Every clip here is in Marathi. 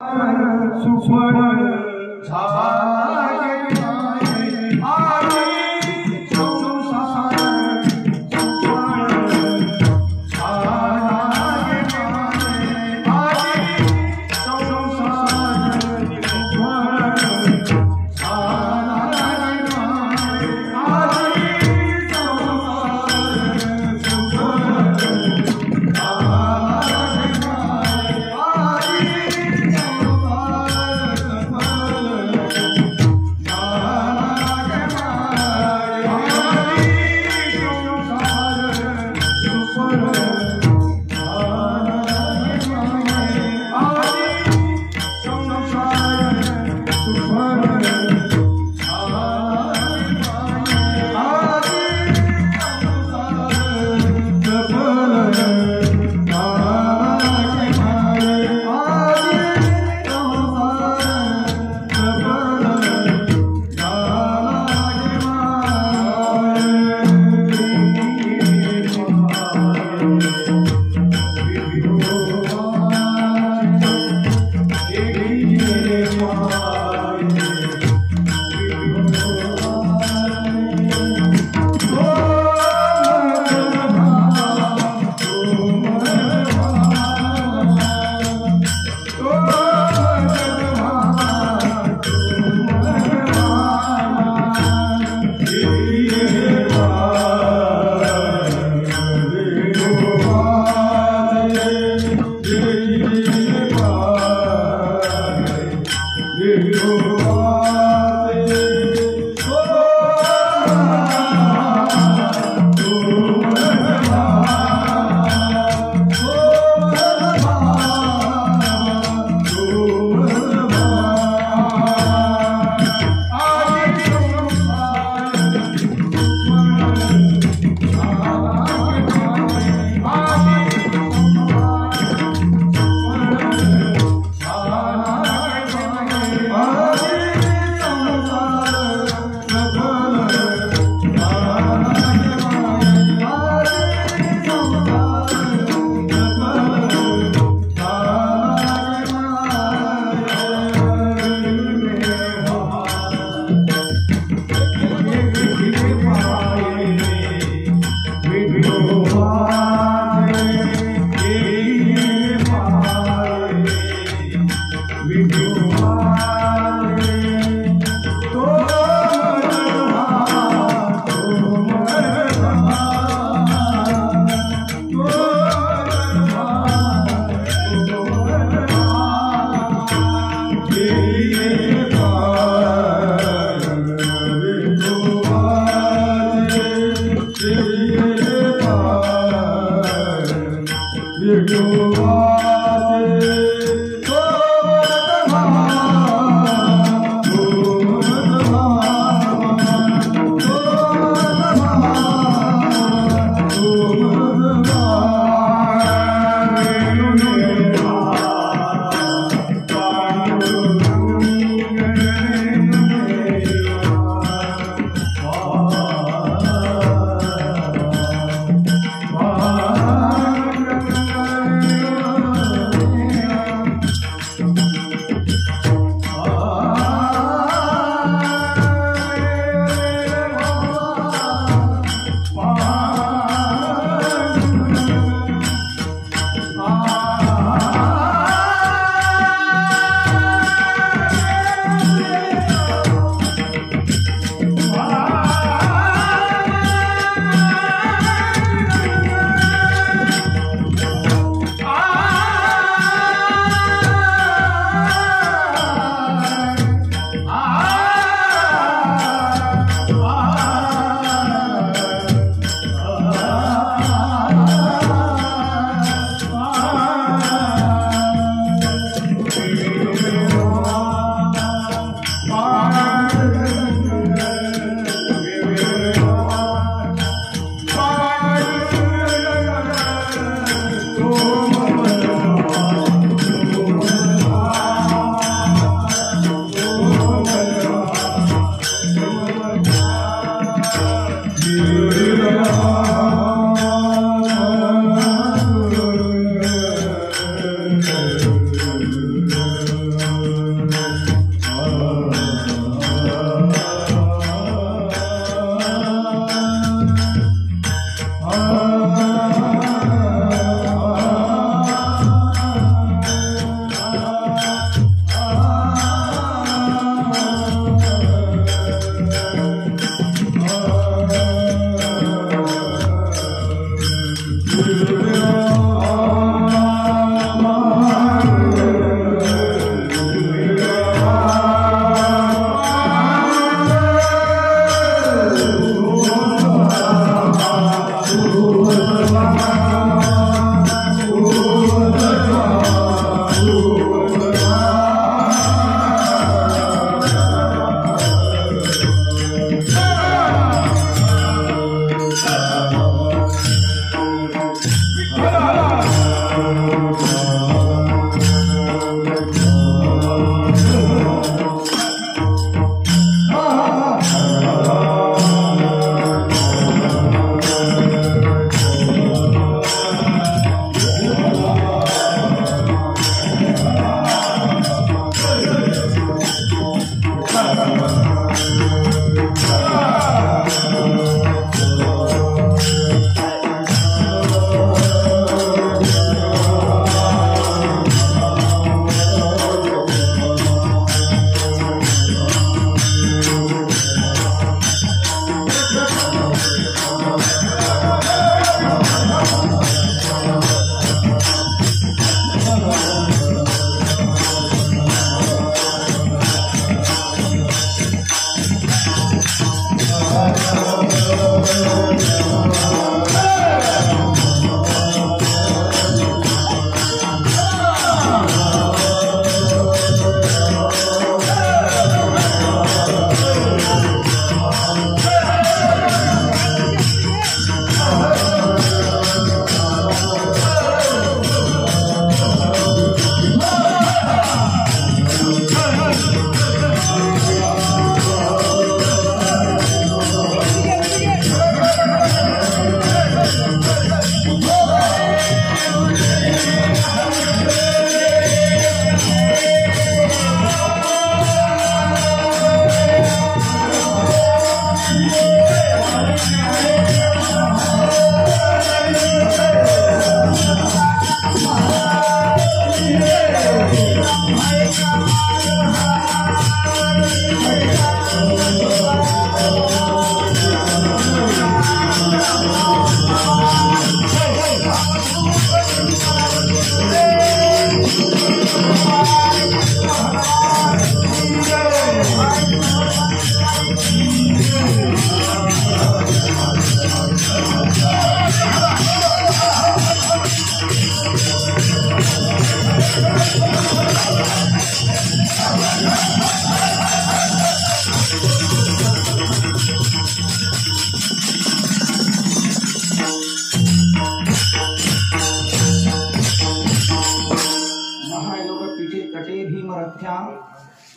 सुफळ झाले आणि संसार सुफळ झाले आणि संसार सुफळ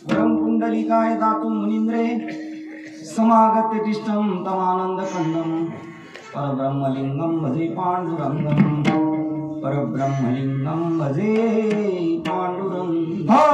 वरं कुंडलिकाय दातु मुनीन्द्रे समागत्य तिष्ठं तमानन्दकन्दं परब्रह्मलिङ्गं भजे पाण्डुरङ्गं परब्रह्मलिङ्गं भजे पाण्डुरङ्गं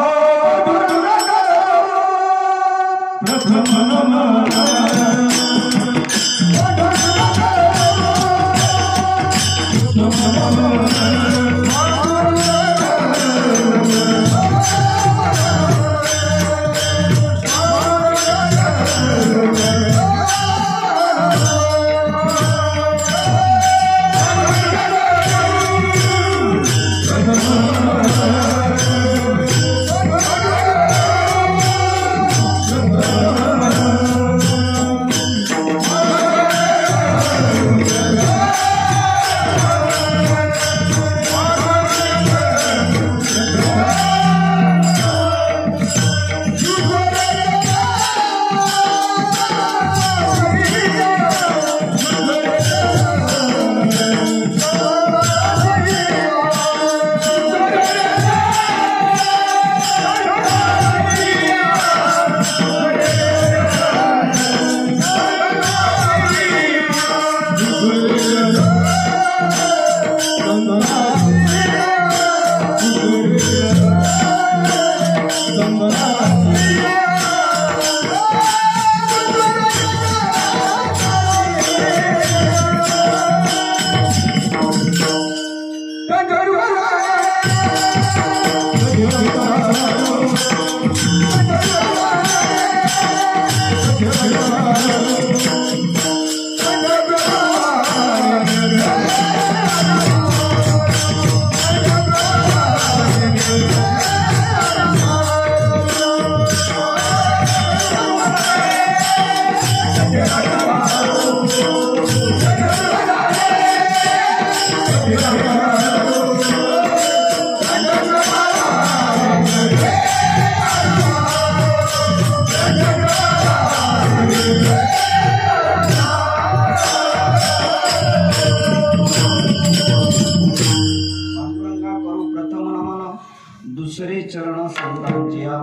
दुसरे चरण संतांच्या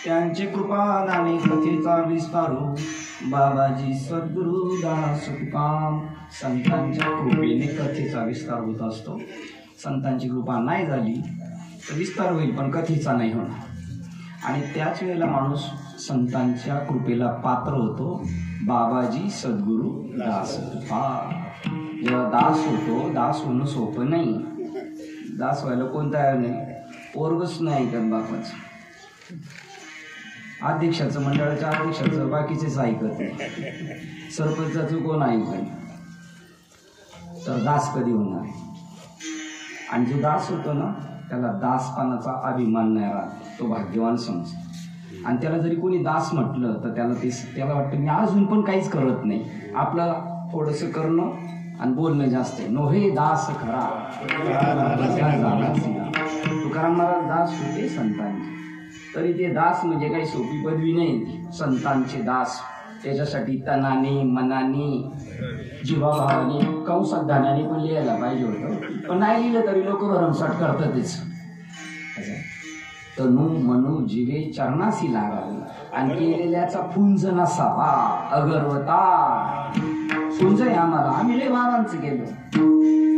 त्यांचे कृपादाने कथेचा विस्तारू बाबाजी सद्गुरु दास तुकाम संतांच्या कृपेने कथेचा विस्तार होत असतो. संतांची कृपा नाही झाली तर विस्तार होईल पण कथेचा नाही होणार आणि त्याच वेळेला माणूस संतांच्या कृपेला पात्र होतो. बाबाजी सद्गुरु दास तुकाम. जेव्हा दास होतो, दास होणं सोपं नाही. दास व्हायला कोण तयार नाही. पोरगच नाही ऐकत बापाचं. अध्यक्षाचं, मंडळाच्या अध्यक्षाचं बाकीचेच ऐकत नाही. सरपंचाचं कोण ऐकत. तर दास कधी होणार. आणि जो दास होतो ना त्याला दासपणाचा अभिमान नाही राहत. तो भाग्यवान समजतो. आणि त्याला जरी कोणी दास म्हटलं तर त्याला वाटतं मी अजून पण काहीच करत नाही. आपलं थोडंसं करणं आणि बोलणं जास्त. नोहे दास खरा तुकाराम महाराज दास होते संतांचे. तरी ते दास म्हणजे काही सोपी पदवी नाही. संतांचे दास. त्याच्यासाठी तनाने, मनाने, जीवाभावाने, कंसात धान्याने पण लिहायला पाहिजे होतं. पण नाही लिहिलं तरी लोक भरमसाठ करतातच. तनू मनू जीवे चरणासी लागावे आणि केलेल्याचा पुंज नसावा अगरवता. पुंज आहे आम्हाला. आम्ही लय बाबांचं केलं.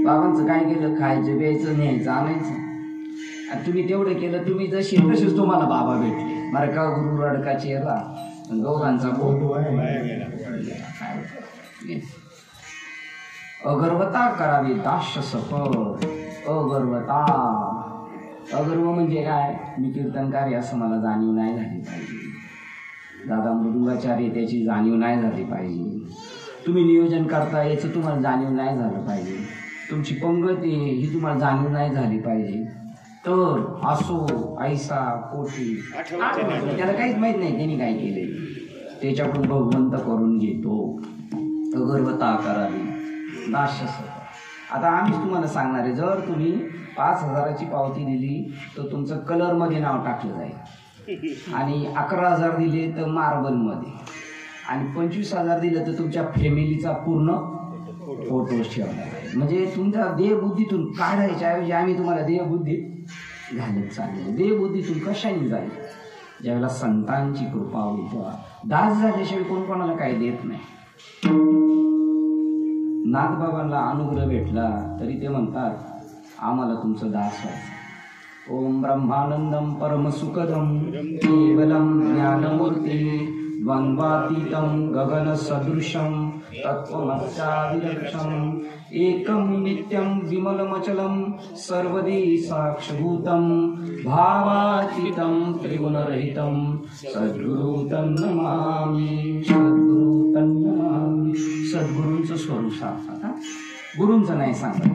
बाबांचं काय केलं. खायचं, प्यायचं, न्यायचं, आणायचं. आणि तुम्ही तेवढं केलं. तुम्ही जशी तसेच तुम्हाला बाबा भेटले. मर का गुरु रडकाचे याला दोघांचा अगर्वता करावी दास्य सफळ. अगर्वता. अगर्व म्हणजे काय. मी कीर्तनकार असं मला जाणीव नाही झाली पाहिजे. दादा मृदुंगाचार्य त्याची जाणीव नाही झाली पाहिजे. तुम्ही नियोजन करता याचं तुम्हाला जाणीव नाही झालं पाहिजे. तुमची पंगत ही तुम्हाला जाणीव नाही झाली पाहिजे. तर असो ऐसा कोटी त्याला काहीच माहित नाही त्यांनी काय केले. त्याच्याकडून भगवंत करून घेतो. अगर्वता करावी दास्य सफळ. आता आम्हीच तुम्हाला सांगणार आहे, जर तुम्ही 5,000ची पावती दिली तर तुमचं कलरमध्ये नाव टाकलं जाईल, आणि 11,000 दिले तर मार्बलमध्ये, आणि 25,000 दिलं तर तुमच्या फॅमिलीचा पूर्ण फोटो ठेवला जाईल. म्हणजे तुमच्या देहबुद्धीतून काढायच्या ऐवजी आम्ही तुम्हाला देहबुद्धीत घालत चाललो. देहबुद्धीतून कशाने जाईल? ज्यावेळेला संतांची कृपा होईल तेव्हा. दास झाल्याशिवाय कोण कोणाला काही देत नाही. नाथबाबांना अनुग्रह भेटला तरी ते म्हणतात आम्हाला तुमचं दास व्हायचं. ओम ब्रह्मानंदम परम सुखदम केवलम ज्ञानमूर्ती द्वंद्वातीतं गगन सदृशं तत्त्वमस्यादिलक्षणं एकं नित्यं विमलमचलं सर्वदी साक्षभूतं भावातीतं त्रिगुणरहितं सद्गुरु तन्नमामि. सद्गुरु तन्नमामि. सद्गुरूंचं स्वरूप सांगतात. गुरूंचं नाही सांगत,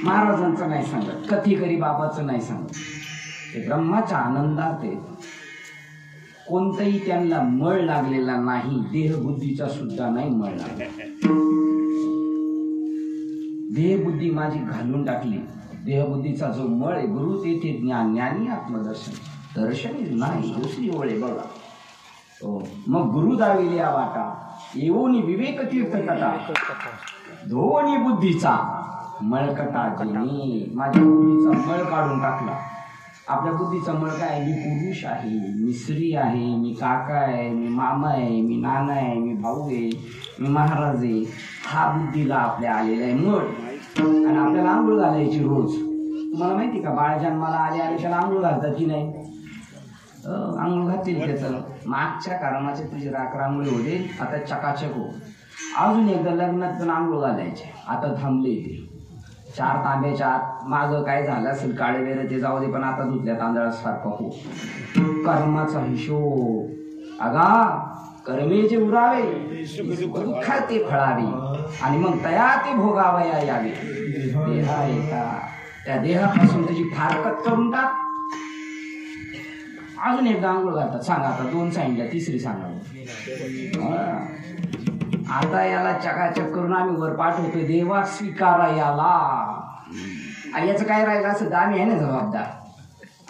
महाराजांचं नाही सांगत, कथीकरी बाबाचं नाही सांगत. ते ब्रह्माच्या आनंदात आहे. कोणताही त्यांना मळ लागलेला नाही, देहबुद्धीचा सुद्धा नाही मळ लागला. देहबुद्धी माझी घालून टाकली. देहबुद्धीचा जो मळ आहे गुरु तेथे ज्ञान, ज्ञानी आत्मदर्शन. दर्शन नाही, दुसरी ओळ आहे बघा. मग गुरु दाविले वाटा येऊनी विवेक तीर्थ कटा धोनी बुद्धीचा मळकटा जिनी. माझ्या बुद्धीचा मळ काढून टाकला. आपल्या बुद्धीचा मळ काय? मी पुरुष आहे, मी स्त्री आहे, मी काका आहे, मी मामा आहे, मी नाना आहे, मी भाऊ आहे, मी महाराज आहे. हा बुद्धीला आपल्या आलेला आहे मळ. आणि आपल्याला आंघोळ घालायची रोज. तुम्हाला माहिती का, बाळ जन्माला आले त्याला आंघोळ घालतात की नाही? आंघोळ घातली त्याचं. मागच्या कारणाचे तुझे रांगोळी होते, आता चकाचक हो. अजून एकदा लग्नात पण आंघोळ घालायचे, आता थांबले ते. 4 तांब्याच्या आत मागं काय झालं असेल काळे वेरे ते जाऊ दे, पण आता धुतल्या तांदळासारखं हो. कर्माचा हिशोब अगा कर्मेचे उरावे दुःखात ते फळावे, आणि मग तया ते भोगावया यावे. देहा एका त्या देहापासून त्याची फारकत करून टाक. अजून एकदा आंघोळ घालतात. सांगा आता 2 सांगितल्या, तिसरी सांगा. आता याला चकाचक करून आम्ही वर पाठवतोय. देवा स्वीकारा याला. आणि याचं काय राहिलं असं तर आम्ही आहे ना जबाबदार.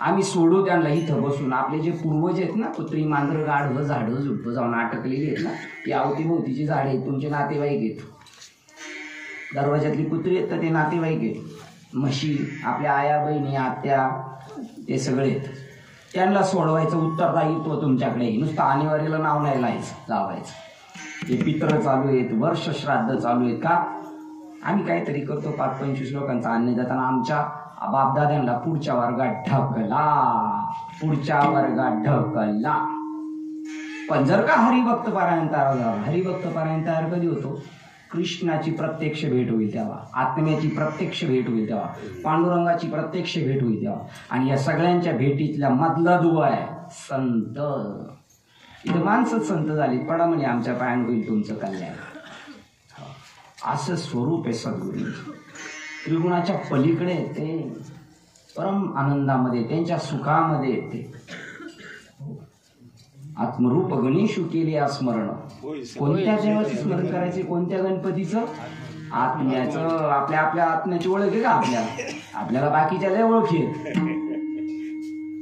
आम्ही सोडू त्यांना इथं बसून. आपले जे पूर्वज आहेत ना, कुत्री मांजरं गाढवं झाडं झुडपं जाऊन अटकलेली आहेत ना, ती अवतीभोवतीची झाडे आहेत, तुमचे नातेवाईक आहेत. दरवाजातली कुत्री आहेत तर ते नातेवाईक आहेत. म्हशी आपल्या आया बहिणी आत्या ते सगळे आहेत. त्यांना सोडवायचं उत्तरदायित्व तुमच्याकडे. नुसतं आणेवारीला नाव नाही लावायचं. हे पित्र चालू आहेत, वर्ष श्राद्ध चालू आहेत का? आम्ही काहीतरी करतो. 5-25 लोकांचं अन्न जाताना आमच्या बापदाद्यांना पुढच्या वर्गात ढकला. पण जर का हरिभक्त पारायण तयार झाला, हरिभक्त पारायण तयार कधी होतो? कृष्णाची प्रत्यक्ष भेट होईल तेव्हा, आत्म्याची प्रत्यक्ष भेट होईल तेव्हा, पांडुरंगाची प्रत्यक्ष भेट होईल तेव्हा. आणि या सगळ्यांच्या भेटीतल्या मधला दुवा आहे संत. इथं माणसंच संत झाली. पडा म्हणजे आमच्या पायान होईल तुमचं कल्याण. असं स्वरूप आहे सद्गुरू. त्रिगुणाच्या पलीकडे ते परम आनंदामध्ये, त्यांच्या सुखामध्ये येते. आत्मरूप गणेशू केले स्मरण. कोणत्या देवाचं स्मरण करायचे? कोणत्या गणपतीचं? आत्म्याचं. आपल्या आत्म्याची ओळख आहे का? आपल्याला बाकीच्या लय ओळखी आहेत.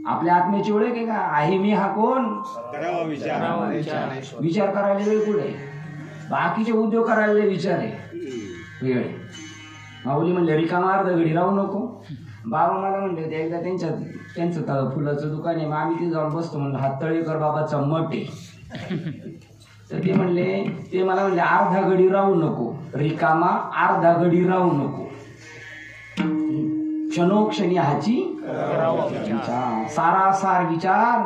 आपल्या आत्म्याची ओळख आहे का? आहे मी हा कोण? विचार करायला वेळ कुठे? बाकीचे उद्योग करायला विचार आहे वेळ. माऊली म्हणले रिकामा अर्ध घडी राहू नको. बाबा मला म्हणले होते एकदा त्यांचं फुलाचं दुकान आहे, मग आम्ही तिथे जाऊन बसतो. म्हणलं हा तळेकर बाबाचा मठ आहे. तर ते मला म्हणले अर्धा घडी राहू नको, रिकामा अर्धा घडी राहू नको. क्षणोक्षणी हाची सारासार विचार.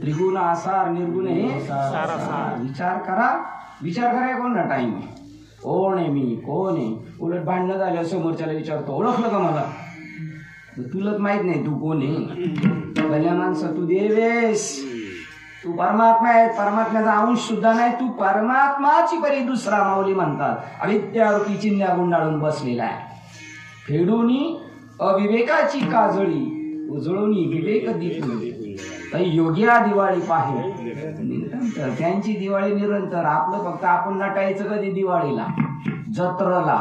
त्रिगुण आसार निर्गुण हे विचार करा. विचार कराय कोण टाइम? कोण आहे मी? कोण आहे? उलट भांडणं झालं समोरच्याला विचारतो ओळखलं का मला? तुलाच माहित नाही तू कोण आहे. भल्या माणसं तू देवेश, तू परमात्मा आहे. परमात्म्याचा अंश सुद्धा नाही, तू परमात्माची परी दुसरा. माऊली म्हणतात अविद्यारूपी चिन्ह गुंडाळून बसलेला आहे. फेडूनी अविवेकाची काजळी, उजळूनी विवेक दिली. योग्या दिवाळी पाहे निरंतर. त्यांची दिवाळी निरंतर. आपलं फक्त आपण नटायचं कधी? दिवाळीला, जत्रेला.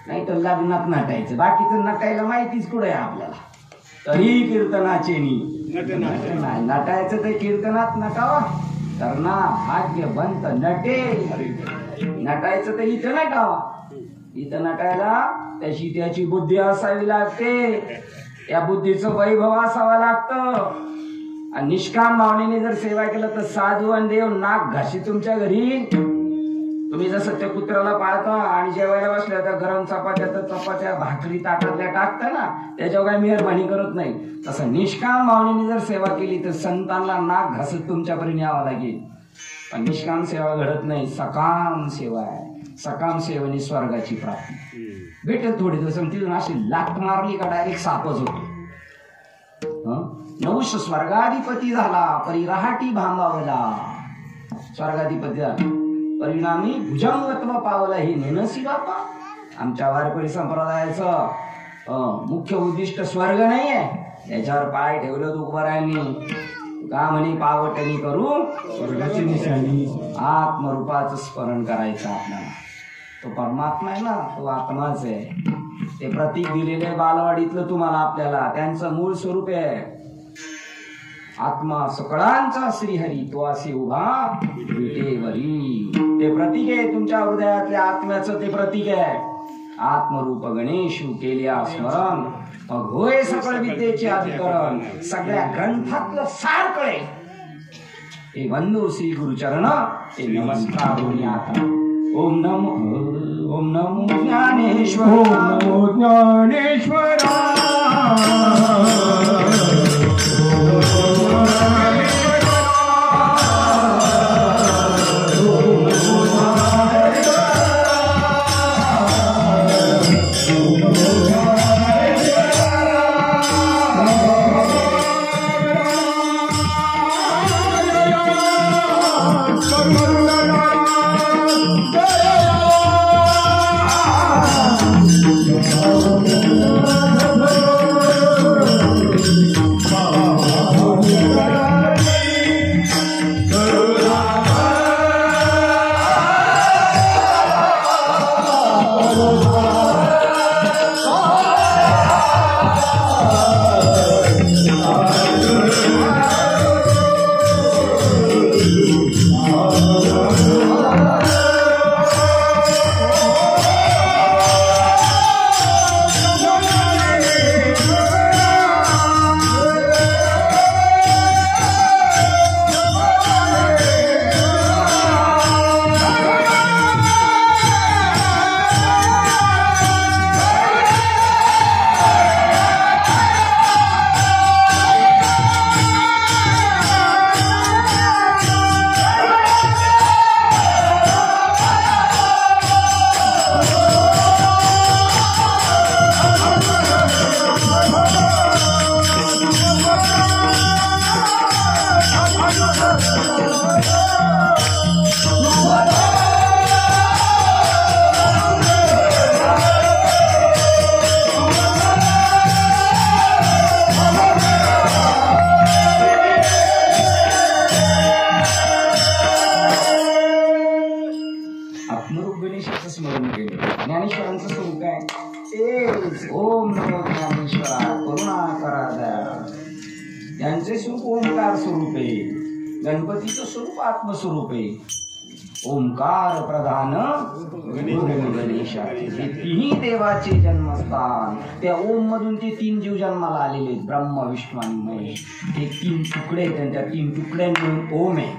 नाही तर लग्नात नटायचं. बाकीचं नटायला माहितीच कुठे आहे आपल्याला. तरी कीर्तनाचे नटायचं ते कीर्तनात नटावा. तर ना भाग्यवंत नटे. नटायचं तर इथं नटावा. इथं नटायला त्याची बुद्धी असावी लागते. या बुद्धीचं वैभव असावं लागतं. आणि निष्काम भावनेने जर सेवा केलं तर साधू आणि देव नाक घाशी तुमच्या घरी. तुम्ही जसं त्या कुत्र्याला पाळता आणि जेवायला बसल्या तर गरम चपात्या भाकरी ताटातल्या टाकता ना, त्याच्यावर काही मेहरबानी करत नाही. तसं निष्काम भावनेने जर सेवा केली तर संतांना नाक घासत तुमच्यापर्यंत यावं लागेल. पण निष्काम सेवा घडत नाही. सकाम सेवा आहे. सकाम सेवेने स्वर्गाची प्राप्ती भेटेल. थोडे दिवस तिथून अशी लाट मारली का डायरेक्ट सापच होतो. नवश स्वर्गाधिपती झाला, परिराहाटी भांबावला. स्वर्गाधिपती झाला, परिणामी भुजंगत्व पावलं. हे नेनसी बापा. आमच्या वारकरी संप्रदायाचं मुख्य उद्दिष्ट स्वर्ग नाहीये. त्याच्यावर पाय ठेवलं तुकोबारायांनी. का म्हणे पावटणी करू स्वर्गाची निशाणी. आत्मरूपाचं स्मरण करायचं आपल्याला. तो परमात्मा आहे ना, तो आत्माच आहे. ते प्रतीक दिलेले बालवाडीतलं तुम्हाला आपल्याला त्यांचं मूळ स्वरूप आहे. आत्मा सकळांचा श्रीहरी तो असे उभा विटेवरी. ते प्रतीक आहे तुमच्या हृदयातल्या आत्म्याचं. ते प्रतीक आहे. आत्मरूप गणेशू केल्या स्मरण, मग होय सकळ विद्येचे अधिकरण. सगळ्या ग्रंथातलं सार कळे. हे वंदो श्री गुरुचरण. ते नमस्कार होणी आता. ओम नमो ज्ञानेश्वर. ओम नमो ज्ञानेश्वरा. ज्ञानेश्वरांचं स्वरूप काय? तेच ओम नमो ज्ञानेश्वरा करुणा करा दया. त्यांचे स्वरूप ओंकार स्वरूप आहे. गणपतीचं स्वरूप आत्मस्वरूप आहे. ओंकार प्रधान गणेशाचे हे तिन्ही देवाचे जन्मस्थान. त्या ओम मधून ते तीन जीव जन्माला आलेले ब्रह्म विष्णू आणि महेश. हे तीन तुकडे आहेत. त्या तीन तुकड्यांमधून ओम आहे.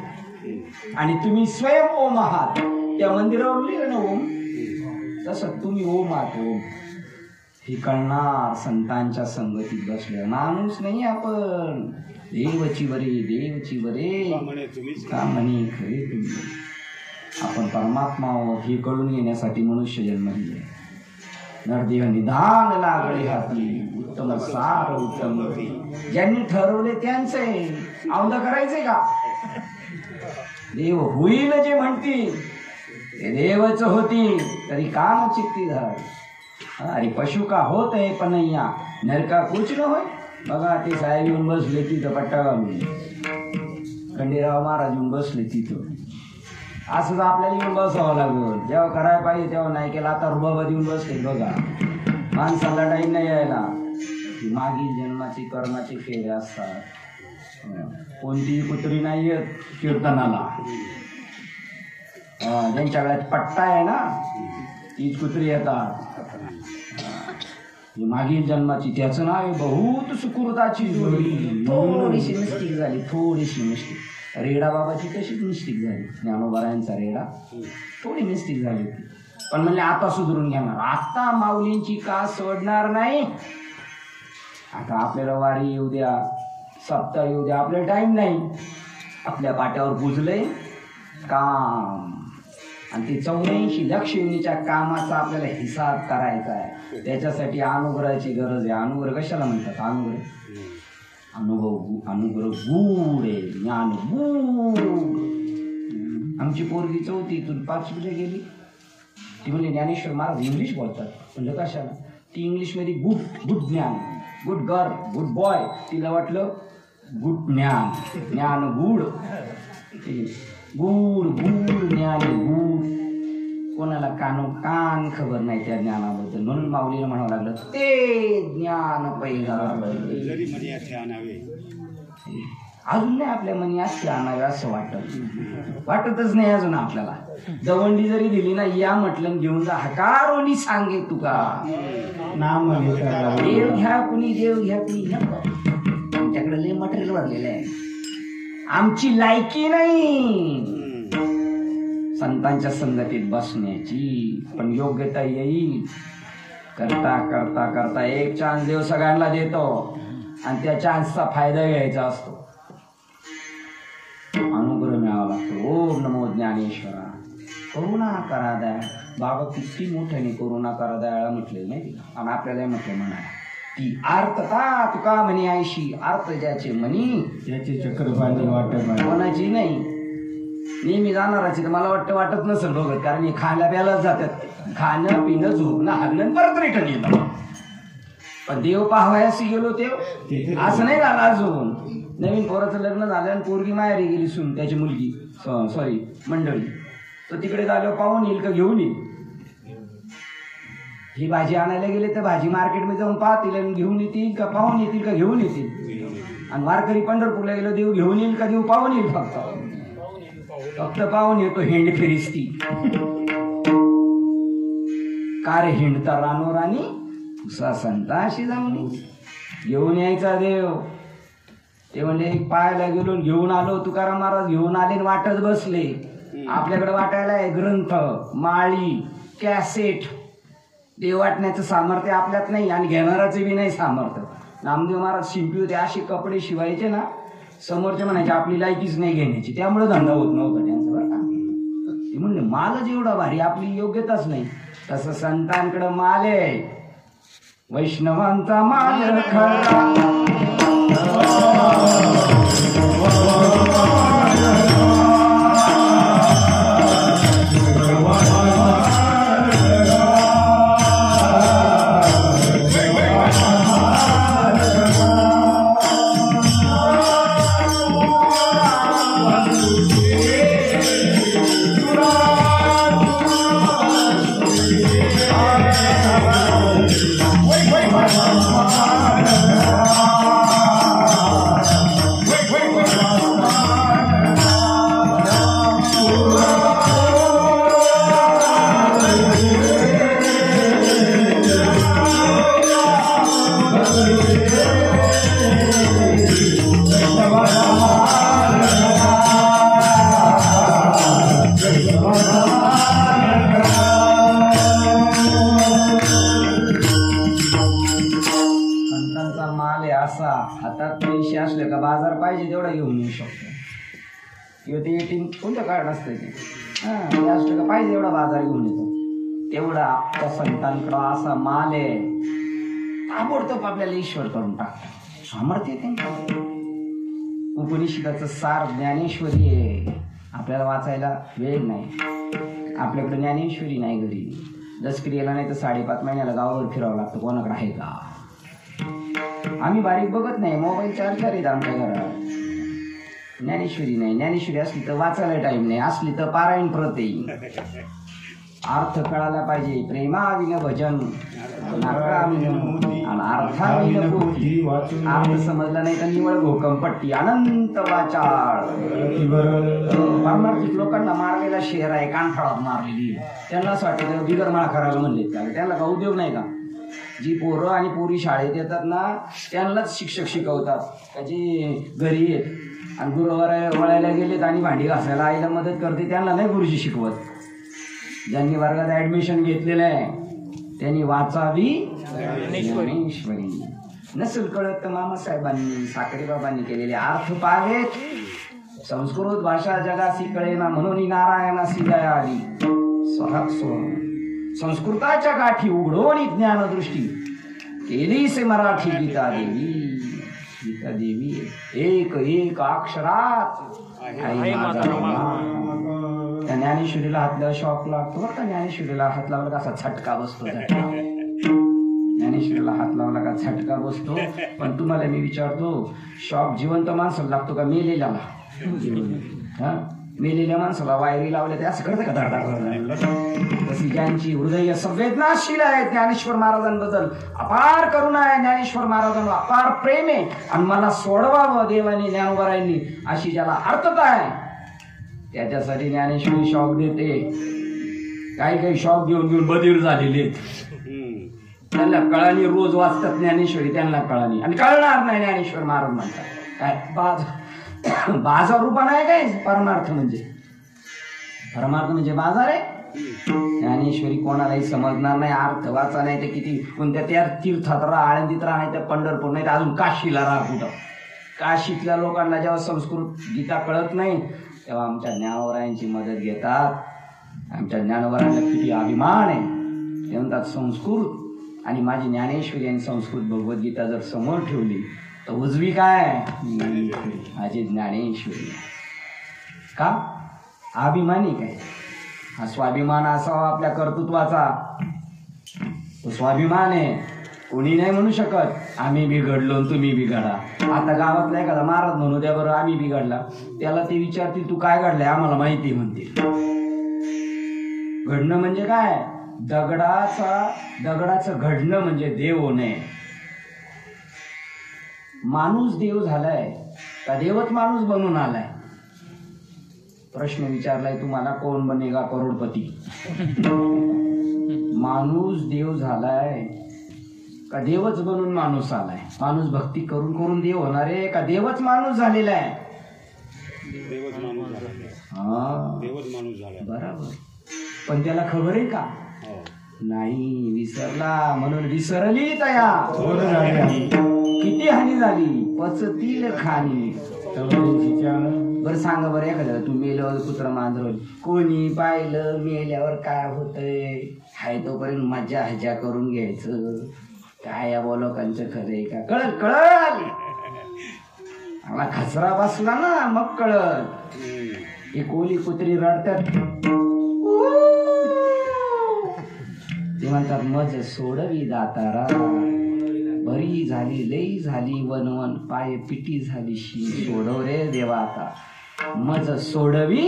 आणि तुम्ही स्वयं ओम आहात. त्या मंदिरावर लिहिलं ना ओम, तसं तुम्ही ओम आहात. ओम हे कळणार संतांच्या संगतीत बसले. माणूस नाही आपण. देवची बरे देवची बरे का म्हणे खरे तुम्ही. आपण परमात्मा हे कळून येण्यासाठी मनुष्य जन्म दिले. नरदेव निधान लागले हाती उत्तम सार उत्तम. ज्यांनी ठरवले त्यांचे औंध करायचे का? देव होईल जे म्हणतील ते देवच होती तरी काम चित्ती धर. अरे पशु का होत आहे पनैया नरका कुछ न होय. बघा ते साहेब येऊन बसले तिथं पट्टा घालून. खंडेराव महाराज येऊन बसले तिथं. असंच आपल्याला येऊन बसावं लागेल. जेव्हा करायला पाहिजे तेव्हा नाही केलं. आता रुबाबात येऊन बसते बघा. माणसाला टाईम नाही यायला. मागील जन्माची कर्माची फेरे असतात. कोणतीही कुत्री नाही येत कीर्तनाला. ज्यांच्या गळ्यात पट्टा आहे ना तीच कुत्री येतात. मागील जन्माची त्याचं नाव आहे बहुत सुकृताची जोडी. थोडीशी मिस्टेक झाली, थोडीशी मिस्टेक. रेडा बाबाची तशीच मिस्टेक झाली. ज्ञानोबारायांचा रेडा थोडी मिस्टेक झाली होती, पण म्हणले आता सुधरून घेणार. आता माऊलींची का सोडणार नाही. आता आपल्याला वारी येऊ द्या, सप्ताह येऊ द्या, आपल्याला टाइम नाही. आपल्या पाट्यावर पुजलंय काम आणि ते 84 लक्ष युनीच्या कामाचा आपल्याला हिसाब करायचा आहे. त्याच्यासाठी अनुग्रहाची गरज आहे. अनुग्रह कशाला म्हणतात? अनुग्रह गुड आहे, ज्ञान गुड. आमची पोरगी 4थीतून 5वीला गेली. ती म्हणली ज्ञानेश्वर महाराज इंग्लिश बोलतात. म्हणलं कशाला? ती इंग्लिशमध्ये गुड ज्ञान, गुड गर्ल, गुड बॉय. तिला वाटलं गुड ज्ञान गुड ज्ञान गुड. कोणाला कान खबर नाही त्या ज्ञानाबद्दल. म्हणून माऊलीला म्हणावं लागलं ते ज्ञान पहिला. अजून नाही आपल्या मनी असे आणावे असं वाटतच नाही अजून आपल्याला. दवंडी जरी दिली ना, या म्हटलं घेऊन जा. हकारोनी सांगे तुका नाम देव घ्या कुणी, देव घ्या कुणी. आमच्याकडे लय मटेरियल भरलेलं आहे. आमची लायकी नाही संतांच्या संगतीत बसण्याची, पण योग्यता येईल. करता करता करता एक चान्स देव सगळ्यांना देतो आणि त्या चान्सचा फायदा घ्यायचा असतो. अनुग्रह मिळावा लागतो. ओम नमो ज्ञानेश्वरा. करुणा करा दया. बाबा किती मोठ्याने करुणा करा दयाळा म्हटले नाही आणि आपल्याला म्हटलं म्हणा ती आर्तता तुका म्हणे ऐशी. आर्त ज्याचे म्हणी त्याचे चक्रपाणी वाटत कोणाची नाही. नेहमी जाणाराची तर मला वाटत नसेल बघत, कारण हे खायला प्यायलाच जातात. खाणं पिणं झोपणं हागणं परत रिटर्न येतं. पण देव पाहावयाशी गेलो तेव असं नाही झालं. अजून नवीन पोराचं लग्न झालं आणि पोरगी माहेरी गेली सून, त्याची मुलगी सॉरी मंडळी. तर तिकडे झालं पाहून येईल का घेऊन येईल. ही भाजी आणायला गेले तर भाजी मार्केटमध्ये जाऊन पाहतील आणि घेऊन येतील का पाहून येतील का घेऊन येतील. आणि वारकरी पंढरपूरला गेलो देव घेऊन येईल का देव पाहून येईल. फक्त पाहून येतो. हिंड फिरिस्ती कार हिंडता रानो राणी उसा संता अशी जमली. घेऊन यायचा देव. ते म्हणजे एक पाहायला गेलो घेऊन आलो. तुकाराम महाराज घेऊन आले आणि वाटत बसले. आपल्याकडे वाटायला आहे ग्रंथ, माळी, कॅसेट. देव वाटण्याचं सामर्थ्य आपल्यात नाही आणि घेणाराचे बी नाही सामर्थ्य. नामदेव महाराज शिंपी होते, असे कपडे शिवायचे ना समोरचे म्हणायचे आपली लायकीच नाही घेण्याची. त्यामुळे धंदा होत नव्हता त्यांचा बरं का. ते म्हणले मालच एवढा भारी, आपली योग्यताच नाही. तसं संतांकडं माल आहे. वैष्णवांचा माल खरा. हातात पैसे असले का बाजार पाहिजे तेवढा घेऊन येऊ शकतो. किंवा ते ATM कोणतं कार्ड असतं ते ते असलं का पाहिजे एवढा बाजार घेऊन येतो. तेवढा आपल्या संतांकडं असा माल आहे. ताबडतोब आपल्याला ईश्वर करून टाकतात. सामर्थ्य त्यांचं. उपनिषदाचं सार ज्ञानेश्वरी आहे. आपल्याला वाचायला वेळ नाही. आपल्याकडे ज्ञानेश्वरी नाही घरी. दसक्रियेला नाही तर 5.5 महिन्याला गावावर फिरावं लागतं. कोणाकडे आहे का? आम्ही बारीक बघत नाही. मोबाईल चार्जर आहेत आमच्या घरात. ज्ञानेश्वरी नाही. ज्ञानेश्वरी असली तर वाचायला टाइम नाही, असली तर पारायण प्रत येईल. अर्थ कळायला पाहिजे. प्रेमाविन भजन आणि अर्थाविन पोथी. अर्थ समजला नाही तर निवळ घोकंपट्टी अनंत वाचाळ. पारमार्थिक लोकांना मारलेला शेर आहे, कानफळात मारलेली. त्यांना असं वाटतं बिगर माळा करायला म्हणले का, त्यांना का उद्योग नाही का? जी पोरं आणि पोरी शाळेत येतात ना त्यांनाच शिक्षक शिकवतात का जी घरी येत आणि गुरुवार वळायला गेलेत आणि भांडी घासायला आईला मदत करते त्यांना नाही गुरुजी शिकवत. ज्यांनी वर्गात ऍडमिशन घेतलेलं आहे त्यांनी वाचावी ज्ञानेश्वरी. नसेल कळत तर मामासाहेबांनी साखरे बाबांनी केलेले अर्थ पावेत. संस्कृत भाषा जगासी कळेना म्हणून नारायणासी दया आली. संस्कृताच्या गाठी उघडोनी ज्ञानदृष्टी केली से मराठी गीता देवी. गीता देवी एक एक अक्षरात आई माझा. त्या ज्ञानेश्वरीला हात लावला शॉक लागतो बरं का. ज्ञानेश्वरीला हात लावला का असा झटका बसतो. ज्ञानेश्वरीला हात लावला का झटका बसतो. पण तुम्हाला मी विचारतो, शॉक जिवंत माणसाला लागतो का मेलेल्याला? हा, मेलेल्या माणसाला वायरी लावल्या ते असं करतं का धडधड? तशी ज्यांची हृदय संवेदनाशील आहे ज्ञानेश्वर महाराजांबद्दल अपार करुणा आहे, ज्ञानेश्वर महाराजांना अपार प्रेम आहे आणि मला सोडवावं देवानी ज्ञानोबरायांनी अशी ज्याला अर्थता आहे त्याच्यासाठी ज्ञानेश्वरी शॉक देते. काही शॉक घेऊन घेऊन बधीर झालेले त्यांना कळानी रोज वाचतात ज्ञानेश्वरी, त्यांना कळानी आणि कळणार नाही. ज्ञानेश्वर महाराज म्हणतात काय बाजार रूपा नाही काय? परमार्थ म्हणजे बाजार आहे. ज्ञानेश्वरी कोणालाही समजणार नाही. अर्थ वाचा नाही तर किती कोणत्या त्या तीर्थात राहा, आळंदीत राहा, नाही तर पंढरपूर, नाही तर अजून काशीला राहा. कुठं काशीतल्या लोकांना जेव्हा संस्कृत गीता कळत नाही तेव्हा आमच्या ज्ञानोबरायांची मदत घेतात. आमच्या ज्ञानोबरायांना किती अभिमान आहे. ते म्हणतात संस्कृत आणि माझी ज्ञानेश्वरी आणि संस्कृत भगवद्गीता जर समोर ठेवली तर उजवी काय माझी ज्ञानेश्वरी. का अभिमानी काय? हा स्वाभिमान असावा आपल्या कर्तृत्वाचा. तो स्वाभिमान आहे. कोणी नाही म्हणू शकत आम्ही बिघडलो तुम्ही बिघडा. आता गावातला एखादा महाराज म्हणू द्या बरं आम्ही बिघडला, त्याला ते विचारतील तू काय घडलंय आम्हाला माहिती म्हणतील. घडणं म्हणजे काय? दगडाचं घडणं म्हणजे देव होणे. माणूस देव झालाय का देवच माणूस बनून आलाय? प्रश्न विचारलाय तुम्हाला, कोण बनेगा करोडपती? माणूस देव झालाय का देवच बनून माणूस आलाय? माणूस भक्ती करून करून देव होणार आहे का देवच माणूस झालेला आहे? बरोबर. पण त्याला खबर आहे का? नाही, विसरला. म्हणून विसरली तया किती हानी झाली पचतील खाणी. बरं सांगा बरं एखाद्याला तू मेल्यावर कुत्र मांजरवली कोणी पाहिलं मेल्यावर काय होतंय? हाय तोपर्यंत मजा हजा करून घ्यायचं. काय या लोकांचं खरंय का? कळल मला खसरा बसला ना मग कळल. एक ओली कुत्री रडतात ते म्हणतात मज सोडवी दातारा. बरी झाली लई झाली वनवन पाय पिटी झाली शी. सोडव रे देवा आता मज सोडवी.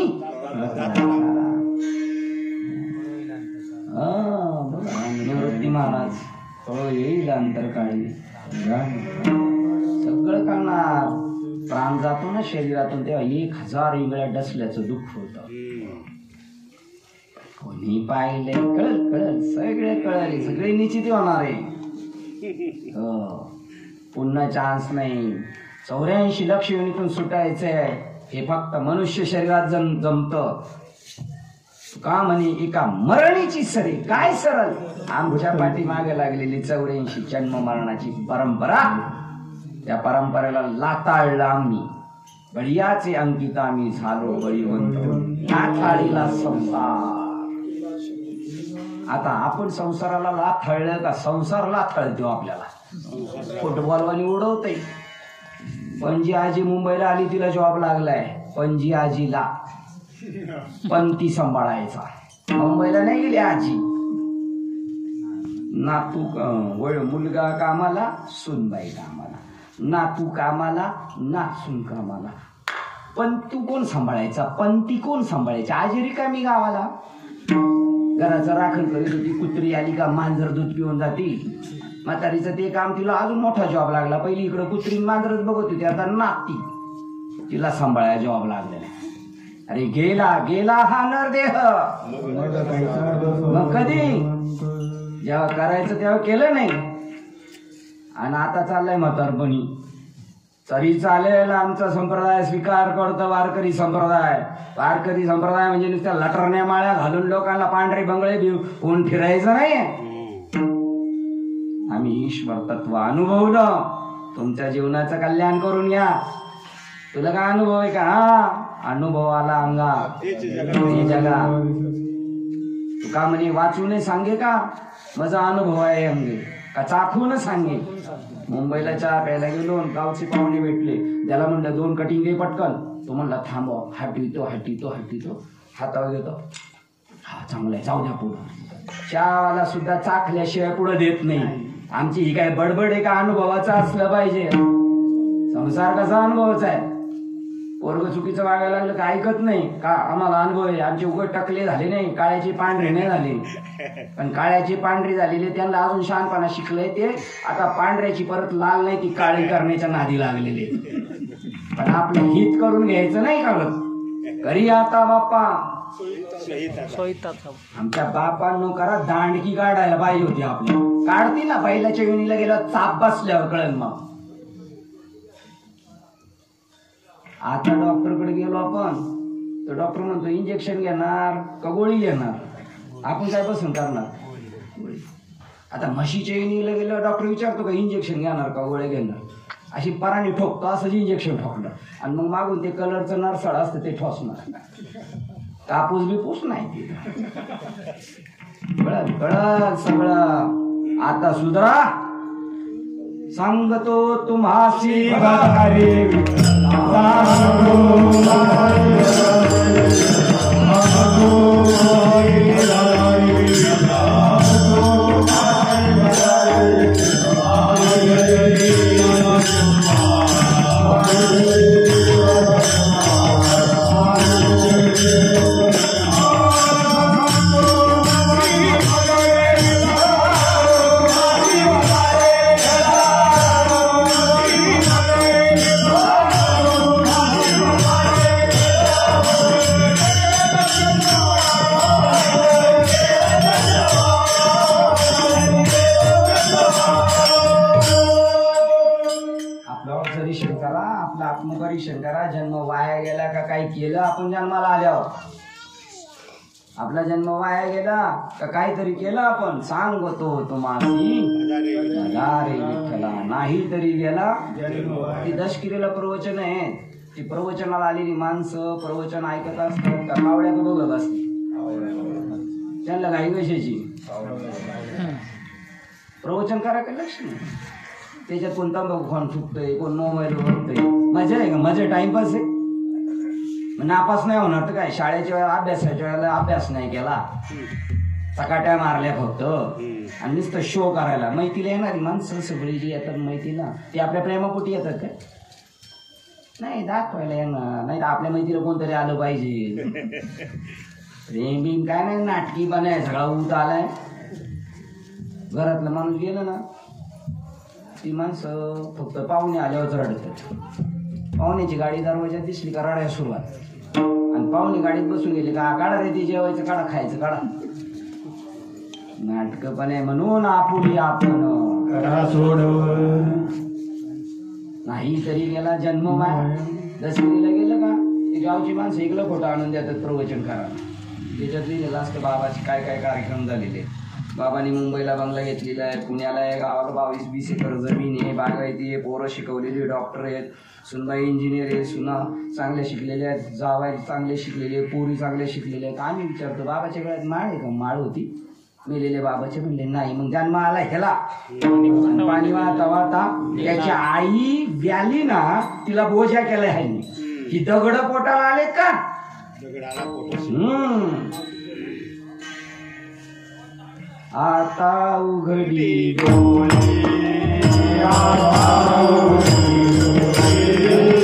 निवृत्ती महाराज येईल अंतरकाळी सगळं करणार. प्राण जातो ना शरीरातून तेव्हा 1000 इंगळ्या डसल्याचं दुःख होतं. कोणी पाहिले कळल सगळे कळले सगळे निश्चित होणार आहे. पुन्हा चान्स नाही. 84 लक्ष युनिटून सुटायचंय. हे फक्त मनुष्य शरीरात जमत का म्हणे एका मरणीची सरी. काय सरळ आमच्या पाठी मागे लागलेली 84 जन्म मरणाची परंपरा. त्या परंपरेला लाताळलं आम्ही. बळीयाचे अंकित आम्ही झालो बळीवंत. लाथाळीला संसार. आता आपण संसाराला लाथाळलं का संसार लाथाळतो आपल्याला? फुटबॉलवानी उडवतय. पणजी आजी मुंबईला आली तिला जॉब लागलाय. पणजी आजीला पण ती सांभाळायचा. मुंबईला नाही गेली आजी. नातू मुलगा कामाला सूनबाई कामाला. नातू कामाला नातसून कामाला. पण तू कोण सांभाळायचा, पण ती कोण सांभाळायची? आजी रिकामी गावाला घराचं राखण करीत होती. कुत्री आली का मांजर दूध पिऊन जाती. म्हातारीचं ते काम, तिला अजून मोठा जॉब लागला. पहिली इकडं कुत्री मांजरच बघत होती, आता नाती तिला सांभाळायला जॉब लागलेला. अरे गेला गेला हा नरदेह. मग कधी जेव्हा करायचं तेव्हा केलं नाही, आणि आता चाललंय म्हातारपणी. तरी चालेल, आमचा संप्रदाय स्वीकार करतो वारकरी संप्रदाय. वारकरी संप्रदाय म्हणजे नुसत्या लटरण्या माळ्या घालून लोकांना पांढरे बंगळे होऊन फिरायचं नाही. आम्ही ईश्वर तत्व अनुभवलं. तुमच्या जीवनाचं कल्याण करून घ्या. तुला काय अनुभव आहे का? हा अनुभव आला अंगात जगा. तुका म्हणे वाचून सांगे का माझा अनुभव आहे अंगे, का चाखून सांगे. मुंबईला चहा प्यायला गेलो, गावचे पाहुणे भेटले. त्याला म्हणलं 2 कटिंग घे पटकन. तो म्हणला थांबव, हटितो हातावर घेतो. हा चांगला आहे, जाऊ द्या पुढं. चहावाला सुद्धा चाखल्याशिवाय पुढं देत नाही. आमची ही काय बडबड आहे का? अनुभवाचा असलं पाहिजे. संसार कसा अनुभवाचा आहे? पोरग चुकीचं वागायला लागलं का ऐकत नाही का? आम्हाला अनुभव आहे. आमचे उघड टकले झाले नाही, काळ्याचे पांढरे नाही झाले. पण काळ्याची पांढरी झालेली त्यांना अजून शहाणपणा शिकलंय. ते आता पांढऱ्याची परत लाल नाही, ती काळी करण्याच्या नादी लागलेले. पण आपलं हित करून घ्यायचं नाही करत. घरी आता बाप्पा आमच्या बापांनो करा दांडकी काढायला पाहिजे होती. आपल्या काढती ना, बैलाच्या योनीला गेला चाप बसल्यावर कळन. मग आता डॉक्टरकडे गेलो आपण, तर डॉक्टर म्हणतो इंजेक्शन घेणार का गोळी घेणार? आपण काय पसंत करणार? गोळी. आता म्हशीच्या योनीला गेलं, डॉक्टर विचारतो का इंजेक्शन घेणार का गोळी घेणार? अशी पराणी ठोकतो, असंच इंजेक्शन ठोकलं. आणि मग मागून ते कलरचं नरसाळ असतं ते ठोसणार. कापूस बिपूस नाही. कळत सगळं. आता सुधरा, सांगतो तुम्हासी आत्मपरीक्षण करा. जन्म वाया गेला का काही केलं आपण जन्माला आल्यावर? आपला जन्म वाया गेला का काहीतरी केलं आपण? सांगतो तुम्हासी रे विठ्ठला, नाही तरी गेला. ती दशकिरीला प्रवचन आहे. ती प्रवचनाला आलेली माणसं प्रवचन ऐकत असतात का कावड्या बघत असते? त्यांना घाई कशाची? प्रवचन करा का लक्ष नाही. त्याच्यात कोण तंबाखू खाऊन फुकतंय, कोण मोबाईल बघतंय. मजा आहे का? मजा टाइमपास आहे. नापास नाही होणार तर काय? शाळेच्या वेळेला अभ्यासाच्या वेळेला अभ्यास नाही केला, चकाट्या मारल्या फक्त, आणि नुसतं शो करायला. मैतीला येणारी माणसं सगळी जी येतात मैतीला, ती आपल्या प्रेमापोटी येतात काय? नाही, दाखवायला येणार. नाही तर आपल्या मैतीला कोणतरी आलं पाहिजे. प्रेम बिम काय नाही, नाटकी बनाय सगळा ऊत आलाय. घरातलं माणूस गेलं ना, ती माणसं फक्त पाहुणे आल्यावरच रडतात. पाहुण्याची गाडी दरवाज्यात दिसली का रडायला सुरुवात. आणि पाहुणे गाडीत बसून गेले का काढा रे ते जेवायचं, काढा खायचं, काढा. नाटकपणे म्हणून आपुली आपण नाही तरी गेला जन्म. माय दसरीला गेलं का ते गावची माणसं इकडं खोटं आणून देतात प्रवचन करा. त्याच्यात लिहिलेलं असतं बाबाचे काय काय कार्यक्रम झालेले. बाबांनी मुंबईला बंगला घेतलेला आहे, पुण्याला आहे, गावाला 22-20 एकर जमीन आहे, बागायती आहे, पोरं शिकवलेली डॉक्टर आहेत, सुनबाई इंजिनियर आहे, सुना चांगल्या शिकलेल्या आहेत, जावाई चांगले शिकलेले, पोरी चांगल्या शिकलेल्या आहेत. आम्ही विचारतो बाबाच्या गळ्यात माळ आहे का? माळ होती. मेलेले बाबाचे म्हणले नाही. मग जन्म आला ह्याला पाणी वाहता वाहता त्याची आई व्याली ना, तिला बोजा केला ह्यांनी. ही दगड पोटाला आले का? आता उघडी डोळे, आता उघडी डोळे,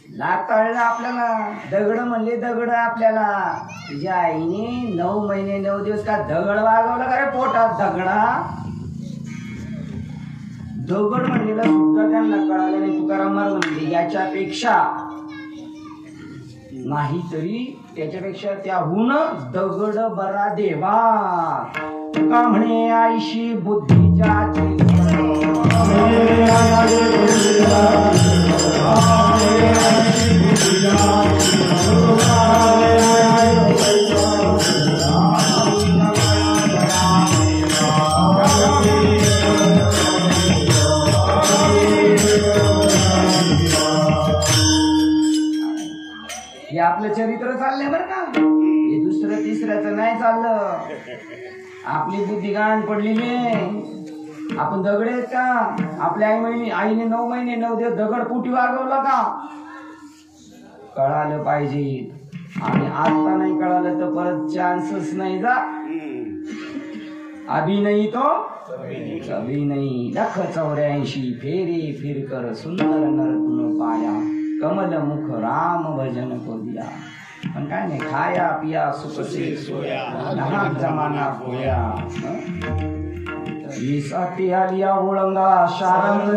लाताळलं आपल्याला, दगड म्हणले दगड आपल्याला. तुझ्या आईने 9 महिने 9 दिवस का दगड वागवलं का रे पोटात? दगड म्हणलेलं सुद्धा त्यांना कळालं नाही. तुकाराम महाराज म्हणले याच्यापेक्षा नाही तरी त्याच्यापेक्षा त्याहून दगड बरा देवा. तुका म्हणे आईशी बुद्धीच्या हे आपलं चरित्र चाललंय बरं का. हे दुसरं तिसऱ्याचं नाही चाललं. आपली बुद्धी गाण पडलेली आहे. आपण दगड आहेत का? आपल्या आईने 9 महिने 9 दिवस दगड पोटी वागवला का? कळालं पाहिजे. आणि आता नाही कळालं तर परत चान्सच नाही. जा अभि नाही तो कभी नाही. 184 फेरे फिरकर सुंदर नरतुन पाया. कमल मुख राम भजन को दिया. पण काय नाही, खाया पिया सुख से सोया, नाहक जमाना खोया. ईसाठी आलिया ओळंगा शारंग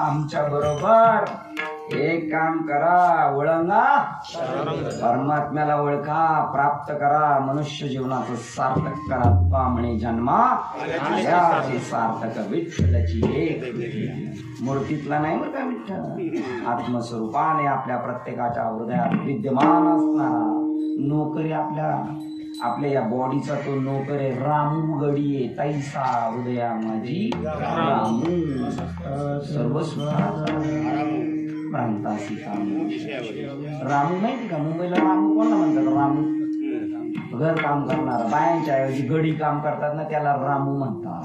आमच्या बरोबर एक काम करा. ओळंगा परमात्म्याला ओळखा, प्राप्त करा, मनुष्य जीवनाचं सार्थक करा. तुका म्हणे जन्मा सार्थक विठ्ठलाची एक मूर्तीतला नाही बरं का विठ्ठल. आत्मस्वरूपाने आपल्या प्रत्येकाच्या हृदयात विद्यमान असणारा नोकरी, आपल्या या बॉडीचा तो नोकर आहे. रामू गडी आहे तैसा हृदया माझी रामू सर्वस्व भ्रांतासी कामू. रामू माहिती का? मुंबईला रामू कोणाला म्हणतात? रामू घर काम करणारा, बायांच्या ऐवजी गडी काम करतात ना, त्याला रामू म्हणतात.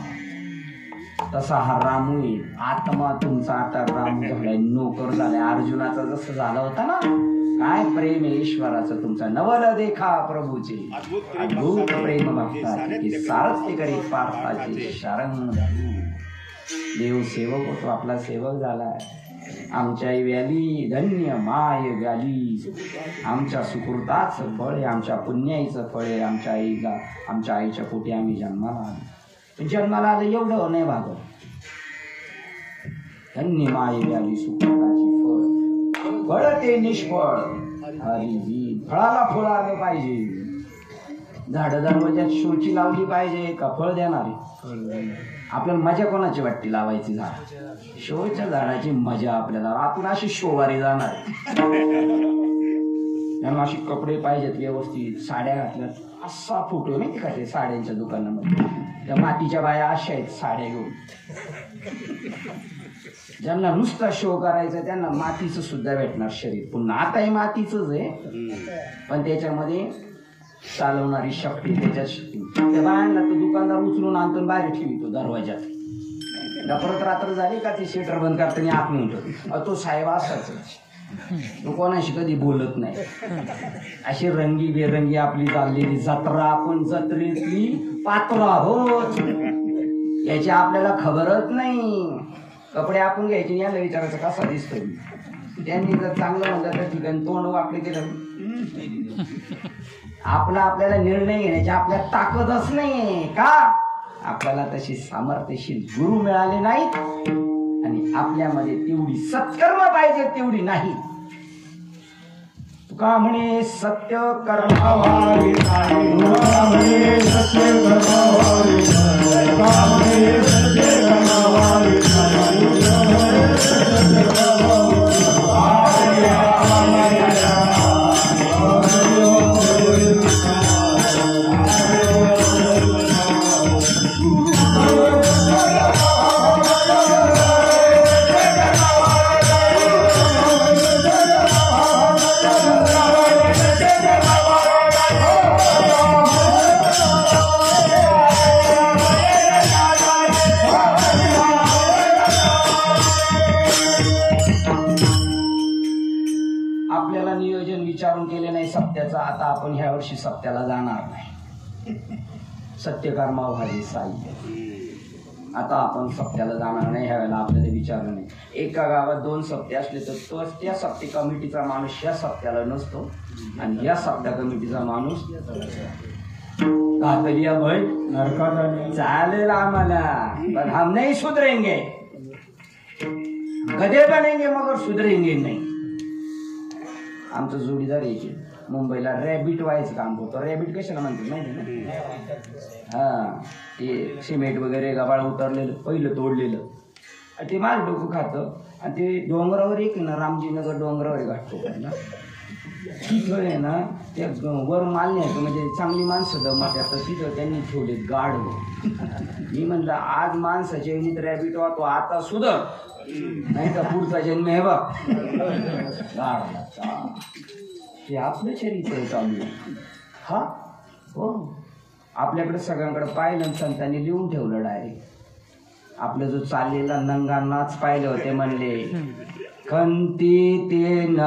तसा हा रामू आहे. आत्मा तुमचा आता रामू झालाय, नोकर झालाय. अर्जुनाचा जसं झाला होता ना, काय प्रेम आहे ईश्वराचं तुमचा. नवल देखा प्रभूचे अद्भुत प्रेम भक्ताचे, सारथ्य करी पार्थाचे शरण. देव सेवक होतो, आपला सेवक झालाय. आमच्या आई व्याली धन्य माय व्याली. आमच्या सुकृताचं फळ आहे, आमच्या पुण्याईचं फळ आहे. आमच्या आईच्या पोटी आम्ही जन्माला आलं एवढं नाही भागत. धन्य माय व्याली सुकृताची फळ, फळ ते निष्फळ हरी. फळाला फळ आलं पाहिजे. झाडं दरवाज्यात शोची लावली पाहिजे का फळ देणारी? आपल्याला मजा कोणाची वाटते लावायची? झाड शोच्या झाडाची मजा आपल्याला. आपण अशी शोवारी जाणार. त्यांना अशी कपडे पाहिजेत व्यवस्थित, साड्या घातल्यात. असा फोटो नाही का ते साड्यांच्या दुकानामध्ये, त्या मातीच्या बाया अशा आहेत साड्या घेऊन. ज्यांना नुसता शो करायचा त्यांना मातीचं सुद्धा भेटणार शरीर पुन्हा. आता हे मातीचंच आहे, पण त्याच्यामध्ये चालवणारी शक्ती त्याच्यात शक्ती. त्या बायांना तो दुकानदार उचलून आणतो आणि बाहेर ठेवितो दरवाजात. परत रात्र झाली का ते शेटर बंद करताना आत म्हणतो तो साहेब असाच, तो कोणाशी कधी बोलत नाही. अशी रंगी बेरंगी आपली चाललेली जत्रा, आपण जत्रेतली पात्र आहोत याची आपल्याला खबरच नाही. कपडे आपण घ्यायचे, याला विचारायचं कसा दिसतोय. त्यांनी जर चांगलं म्हणलं तर ठिकाणी तोंड वाकडे केलं. आपल्याला निर्णय घेण्याची आपल्याला ताकदच नाही का? आपल्याला तशी सामर्थ्यशील गुरु मिळाले नाहीत आणि आपल्यामध्ये तेवढी सत्कर्म पाहिजे तेवढी नाही. तुका म्हणे सत्य कर्मावारे नाही, तुका म्हणे सत्य कर्मावारे नाही, तुका म्हणे सत्य कर्मावारे नाही. आपल्याला नियोजन विचारून केले नाही सत्याचा. आता आपण ह्या वर्षी सत्याला जाणार नाही. सत्यकर्मा व्हावे साई. आता आपण सत्याला जाणार नाही. ह्या वेळेला आपल्याला विचारलं नाही. एका गावात 2 सत्य असले तर तो त्या सत्य कमिटीचा माणूस या सत्याला नसतो आणि या सत्य कमिटीचा माणूस कातलिया भाई नरकात चालेल आम्हाला, पण हम नहीं सुधरेंगे. गधे बनेंगे मगर सुधरेंगे नाही. आमचं जोडीदार यायचे मुंबईला रॅबिट व्हायचं काम होतं. रॅबिट कशाला म्हणतात माहिती ना? हा, ते सिमेंट वगैरे गबाळ उतरलेलं पहिलं तोडलेलं ते माझं डोकं खातं. आणि ते डोंगरावर एक ना रामजीनगर डोंगरावर घाटतो ना, तिथं आहे ना त्या वर माल न्यायचं म्हणजे चांगली माणसं दमात तर तिथं त्यांनी ठेवले गाड. मी म्हणलं आज माणसाच्या वेळी रॅबिट वाहतो, आता सुधर नाही तर पुढचा जन्म हे बघ. हे आपलं चरित्र चालू आहे. हा हो, आपल्याकडे सगळ्यांकडे पाहिलं संतांनी लिहून ठेवलं डायरेक्ट. आपलं जो चाललेला नंगा नाच पाहिले होते, म्हणले खंती ते न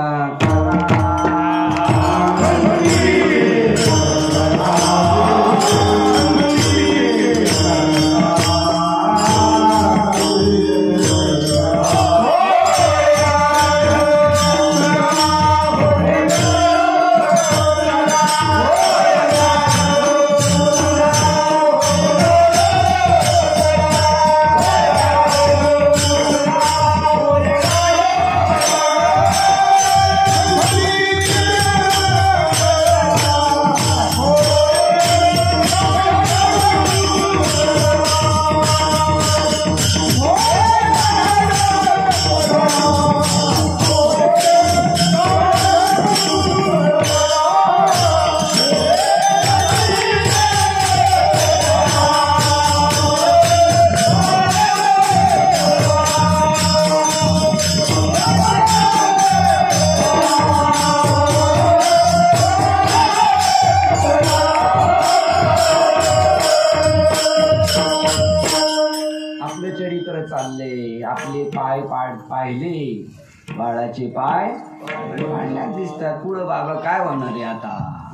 पाहिले बाळाचे पाय पाळण्यात दिसतात. पुढं बाबा काय होणार आहे आता?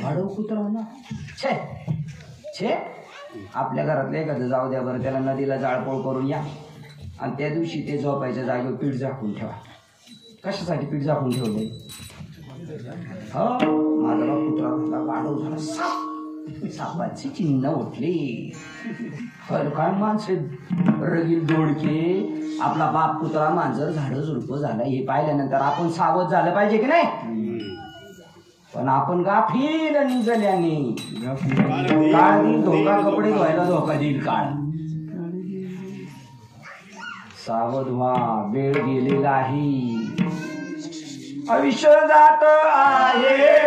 भाडव कुत्र होणार. छे छे, आपल्या घरातलं एखादं जाऊ द्या बरं, त्याला नदीला जाळपोळ करून या आणि त्या दिवशी ते झोपायच्या जागेवर पीठ झाकून ठेवा. कशासाठी पीठ झाकून ठेवले? हो, माझा बाप कुत्रा झाला, भाडव झाला, साप, सापाची चिन्ह उठली. काय माणसे रगील दोडके, आपला बाप कुत्रा मांजर झाडं झुडपं झालं हे पाहिल्यानंतर आपण सावध झालं पाहिजे की नाही? पण आपण गाफील निजल्याने काळ देईल धोका, कपडे धुवायला धोका देईल काळ. सावध व्हा, वेळ गेलेला आहे, आयुष्य जात आहे.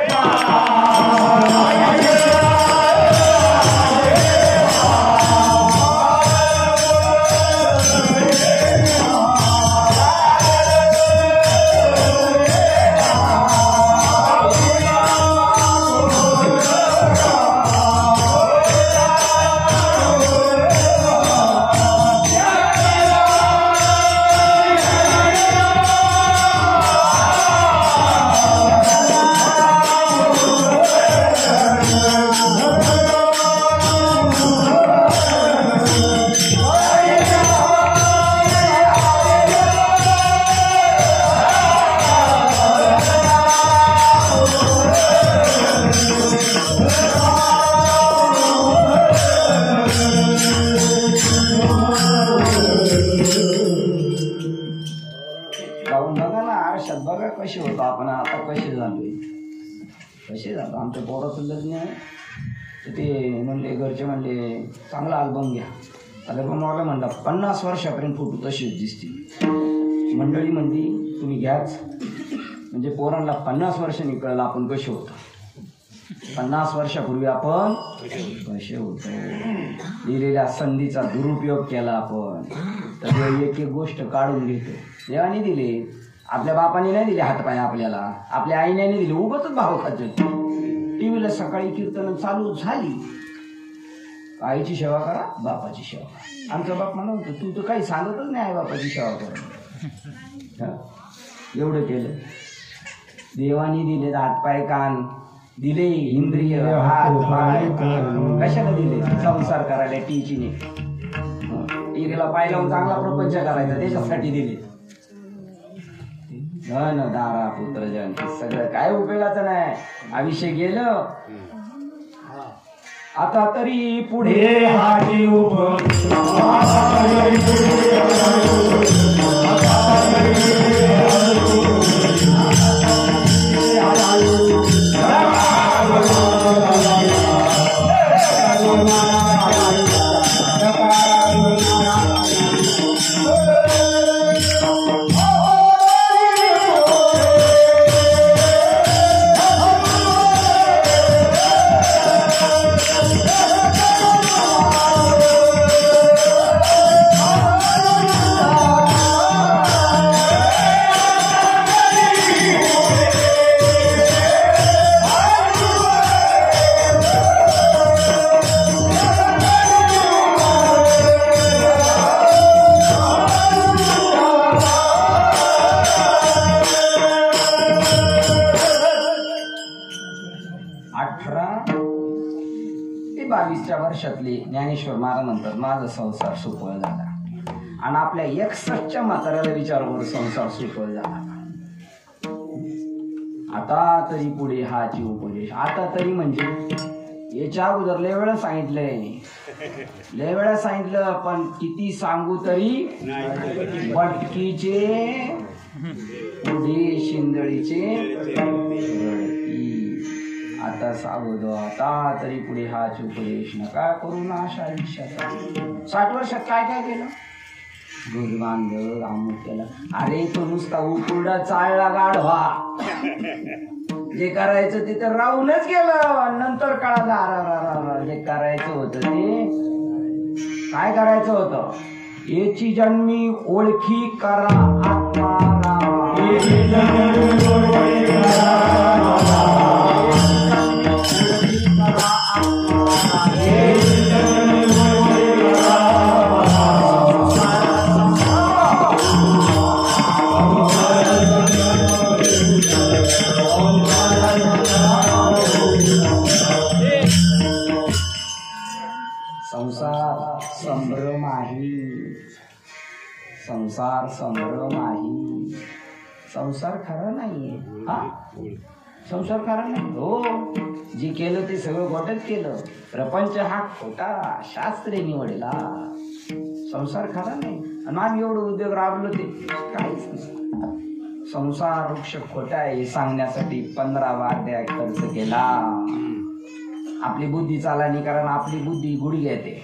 आता आमच्या पोराचं लग्न आहे तर ते म्हणले, घरचे म्हणले चांगला अल्बम घ्या. अल्बमवाला म्हणला 50 वर्षापर्यंत फोटो तसेच दिसतील. मंडळी म्हणली तुम्ही घ्याच, म्हणजे पोरांना 50 वर्षांनी कळलं आपण कसे होतो. 50 वर्षापूर्वी आपण कसे होतो. दिलेल्या संधीचा दुरुपयोग केला आपण, तर देव एक एक गोष्ट काढून घेतो. देवाने दिले, आपल्या बापाने नाही दिले हातपाय, आपल्याला आपल्या आईने नाही दिले, उगाचच भाव खात. टीव्हीला सकाळी कीर्तन चालू झाली, आईची सेवा करा, बापाची सेवा करा. आमचा बाप म्हणत होतं तू तर काही सांगतच नाही आई बापाची सेवा करा. एवढं केलं. देवाने दिले हातपाय कान, दिले इंद्रिय हात पाय, कशाला दिले? संसार करायला टीचीने, टीव्हीला पाय लावून चांगला प्रपंच करायचा त्याच्यासाठी दिले. धन दारा पुत्र जन सगळं काय उपयोगाचं नाही. आयुष्य गेलं, आता तरी पुढे हा जीव वर्षातले ज्ञानेश्वर महाराजांनंतर माझा संसार सुफळ झाला. आणि आपल्या 61च्या म्हाताऱ्याला विचारवर संसार सुफळ झाला. आता तरी पुढे हाची उपदेश. आता तरी म्हणजे याच्या अगोदर लय वेळा सांगितलंय, लय वेळा सांगितलं, पण किती सांगू तरी बटकीचे पुढे शिंदळीचे. आता सावध, आता तरी पुढे हाच उपदेश नका करू ना अशा आयुष्याचा. 60 वर्षात काय काय केलं? दूध बांधलं, अमुक केलं. अरे तो नुसता उकुरडा चाळला गाढवा, जे करायचं ते तर राहूनच गेलं. नंतर कळालं जे करायचं होतं ते काय करायचं होतं. याची जन्मी ओळखी करा आत्माराम. संसार संभ्रम आहे, संसार संभ्रम आहे. संसार खरा नाहीये. हा संसार खरा नाही. हो, जे केलं ते सगळं खोटच केलं. प्रपंच हा खोटा शास्त्रे निवडला. संसार खरा नाही. आणि आम्ही एवढं उद्योग राबलो ते काहीच नाही. संसार वृक्ष खोटा आहे सांगण्यासाठी 15 वाद्या खर्च केला. आपली बुद्धी चालणी, कारण आपली बुद्धी गुडघ्यात येते.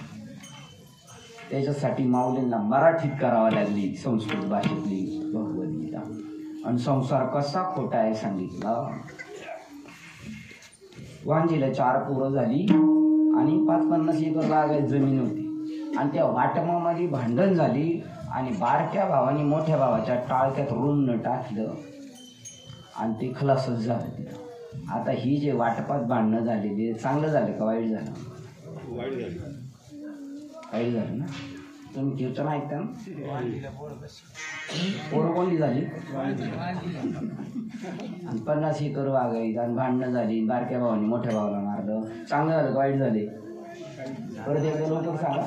त्याच्यासाठी माऊलींना मराठीत करावा लागली संस्कृत भाषेतली भगवद्गीता. आणि संसार कसा खोटा आहे सांगितला. वांजीला 4 पोरं झाली आणि 50-50 एकर बागायत जमीन होती. आणि त्या वाटमामध्ये भांडण झाली आणि बारक्या भावाने मोठ्या भावाच्या टाळक्यात रुंण टाकलं आणि ते खलासच झालं तिथं. आता ही जे वाटपात भांडणं झालेली, चांगलं झालं का वाईट झालं? वाईट झालं ना. तुम्ही कीर्तन ऐकता ना, पोरं कोणती झाली आणि 50 एकर बागायत आणि भांडणं झाली. बारक्या भावाने मोठ्या भावाला मारलं. चांगलं झालं का वाईट झाले? परत एकदा लवकर सांगा.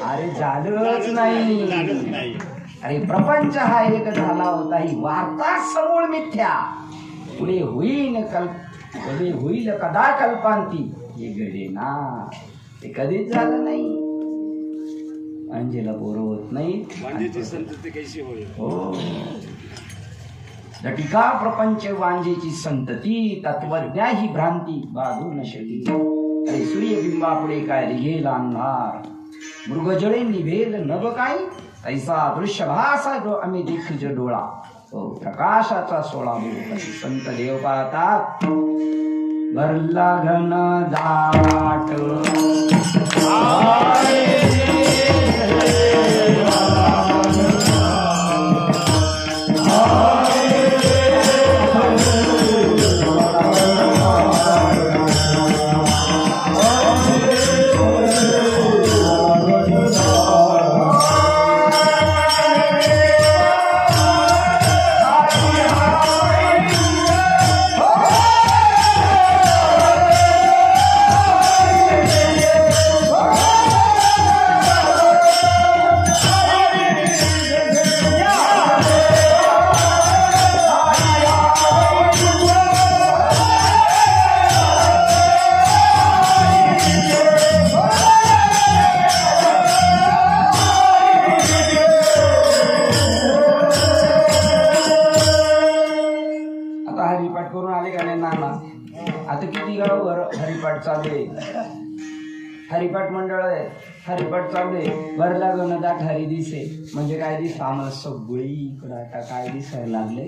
अरे झालंच नाही. अरे प्रपंच हा एक झाला होता, ही वार्ता समूळ मिथ्या. पुढे होईल कदा कल्पांती, हे घडे ना, ते कधीच झालं नाही. अंजेला पोरं होत नाही. हो, जटिका प्रपंच वांजेची संतती तत्वज्ञा ही भ्रांती बाधू न शकी. अरे सूर्यबिंबापुढे काय रिघेल अंधार मृगजळे निभेल नभ काही ऐसा दृश्य भासा जो आम्ही देखज डोळा प्रकाशाचा सोळा संत देव पाहतात भरला घन दाट. हरिपाठ मंडळ आहे, हरिपाठ चालू आहे. भरला गण दाट हरी दिसे म्हणजे काय दिसत आम्हाला सगळी इकडं आता काय दिसायला लागले,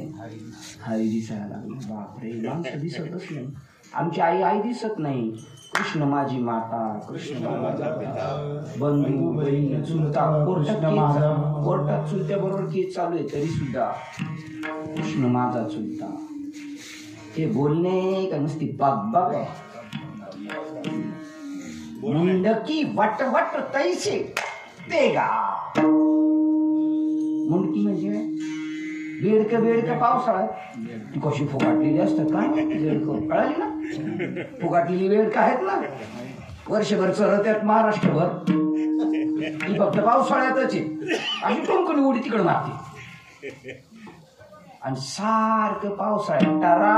हरी दिसायला लागले. बापरे, माणसं दिसतच नाही. आमची आई दिसत नाही. कृष्ण माझी माता, कृष्ण माझा पिता, बंधू बहीण चुलता, कोर्टात चुलत्या बरोबर केस चालू आहे तरी सुद्धा कृष्ण माझा चुलता. ते बोलणे का नुसती बाग आहे. मुंडकी वट वट तैसे तेगा. मुंडकी म्हणजे बेडक पावसाळ्यात कशी फुगाटलेली असतात काय बेडक कळाली ना. फुगाटलेली बेडक आहेत ना, वर्षभर चरत्यात महाराष्ट्रभर. ती फक्त पावसाळ्यातच आहे. अशी टोंकणी उडी तिकडे मारते आणि सारखं पावसाळ्यात टरा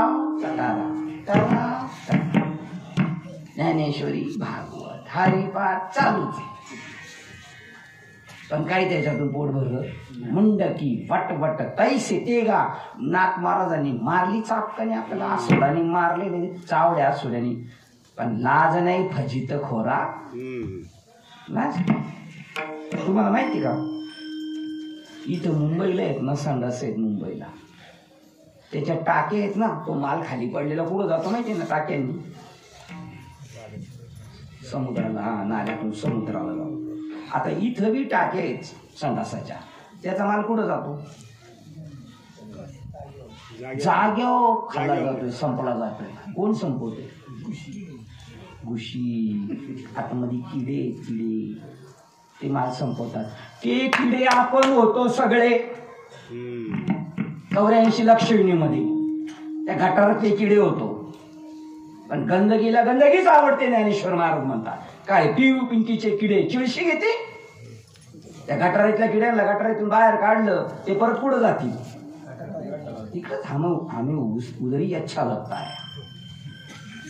ज्ञानेश्वरी भागवत हरिपाठ चालूच आहे. पण काही त्याच्यातून पोट भरलं. मुंडकी वट वट तैसे तेगा. नाथ महाराजांनी मारली चापकाने आपल्याला, आसुडाने मारले चावड्या आसुड्याने, पण लाज नाही फजित खोरा लाज. तुम्हाला माहिती का इथं मुंबईला आहेत ना संडास आहेत मुंबईला, त्याच्या टाके आहेत ना, तो माल खाली पडलेला कुठं जातो माहिती ना टाक्यांनी, समुद्राला. हा, नाल्यातून समुद्राला जातो. आता इथं बी टाके आहेत संडासाच्या, त्याचा माल कुठं जातो, जाग्यावर खाला जातोय, संपला जातोय. कोण संपवतोय, घुशी. आतमध्ये किडे ते माल संपवतात. ते किडे आपण होतो सगळे 84 लक्षणीमध्ये त्या गटारात ते किडे होतो. पण गंदगीच आवडते. ज्ञानेश्वर महाराज म्हणतात काय पिंकीचे किडे चिळशी घेते. त्या गटारातल्या किड्यांना गटारातून बाहेर काढलं ते परत पुढे जातील. तिकडे हमें उधर अच्छा लगता है.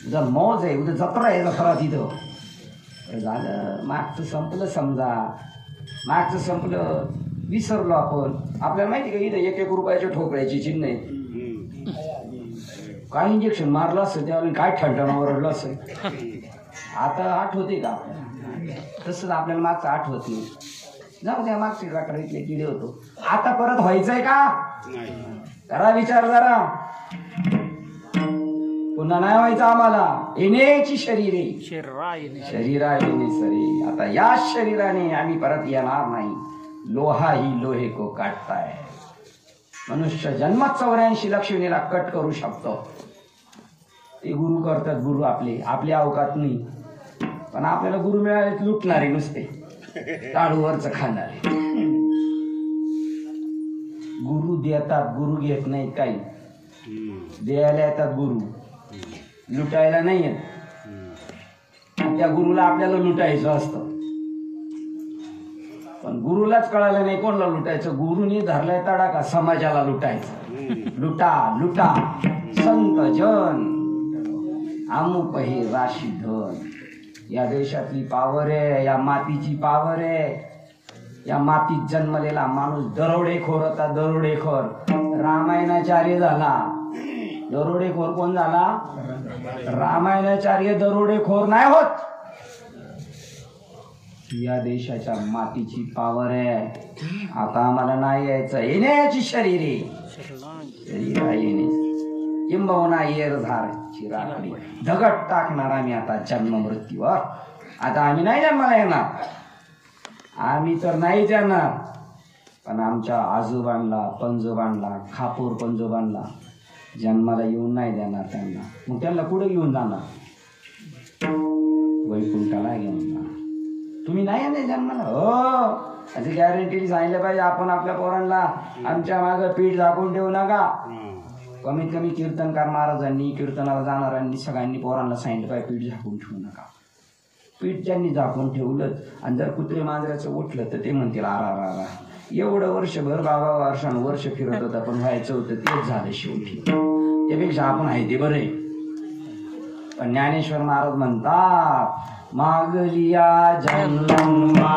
उधर मौज आहे, उधर जत्रा आहे, जत्रा तिथं झालं. मागचं संपलं समजा, मागचं संपलं, विसरलो आपण. आपल्याला माहिती का इथं 1-1 रुपयाच्या ठोकळ्याची चिन्ह आहे. काय इंजेक्शन मारलं असतं त्यावेळी, काय ठणठण ओरडलं असतं. आता आठवते का तसंच आपल्याला मागचं आठवत नाही. जाऊ द्या, मागचे गटारीतले किडे होतो. आता परत व्हायचंय का, करा विचार जरा. पुन्हा नाही व्हायचं आम्हाला. येण्याची शरीरा येणे सरी. आता या शरीराने आम्ही परत येणार नाही. लोहा ही लोहे को काटताय. मनुष्य जन्मात 84 लक्षणीला कट करू शकतो. ते गुरु करतात. गुरु आपले अवकात नाही. पण आपल्याला गुरु मिळाले लुटणारे नुसते, टाळूवरच खाणारे. गुरु देतात, गुरु घेत नाहीत. काही द्यायला येतात गुरु, लुटायला नाही येत. त्या गुरुला आपल्याला लुटायचं असतं. पण गुरुलाच कळालं नाही कोणाला लुटायचं. गुरुनी धरलाय तडाखा समाजाला लुटायचं. लुटा संत जन अमुक हे राशी धन. या देशातली पावर आहे, या मातीची पावर आहे. या मातीत जन्मलेला माणूस दरोडेखोर होता, दरोडेखोर. रामायणाचार्य झाला. दरोडेखोर कोण झाला? रामायणाचार्य दरोडेखोर नाही होत. या देशाच्या मातीची पावर आहे. आता आम्हाला नाही यायचं, येण्याची शरीरे येणे किंबहुना येरधारची राखडी दगड टाकणार आम्ही आता जन्म मृत्यूवर. आता आम्ही नाही जन्माला येणार, आम्ही तर नाही जाणार, पण आमच्या आजोबांना पंजोबांना खापूर पंजोबांना जन्माला येऊन नाही देणार त्यांना. मग त्यांना कुठे घेऊन जाणार? वैकुंठाला घेऊन जाणार. तुम्ही नाही येणार जन्माला? हो, अशी गॅरंटी सांगितलं पाहिजे आपण आपल्या पोरांना. आमच्या मागं पीठ झाकून ठेवू नका. कमीत कमी कीर्तनकार महाराजांनी, कीर्तनाला जाणाऱ्यांनी सगळ्यांनी पोरांना सांगितलं पाहिजे पीठ झाकून ठेवू नका. पीठ त्यांनी झाकून ठेवलं आणि जर कुत्रे मांजराचं उठलं तर ते म्हणतील आरा एवढं वर्षभर बाबा वर्ष फिरत होता पण व्हायचं होतं तेच झालं शेवटी. त्यापेक्षा आपण आहे ते बरे. पण ज्ञानेश्वर महाराज म्हणतात मागलिया जन्मा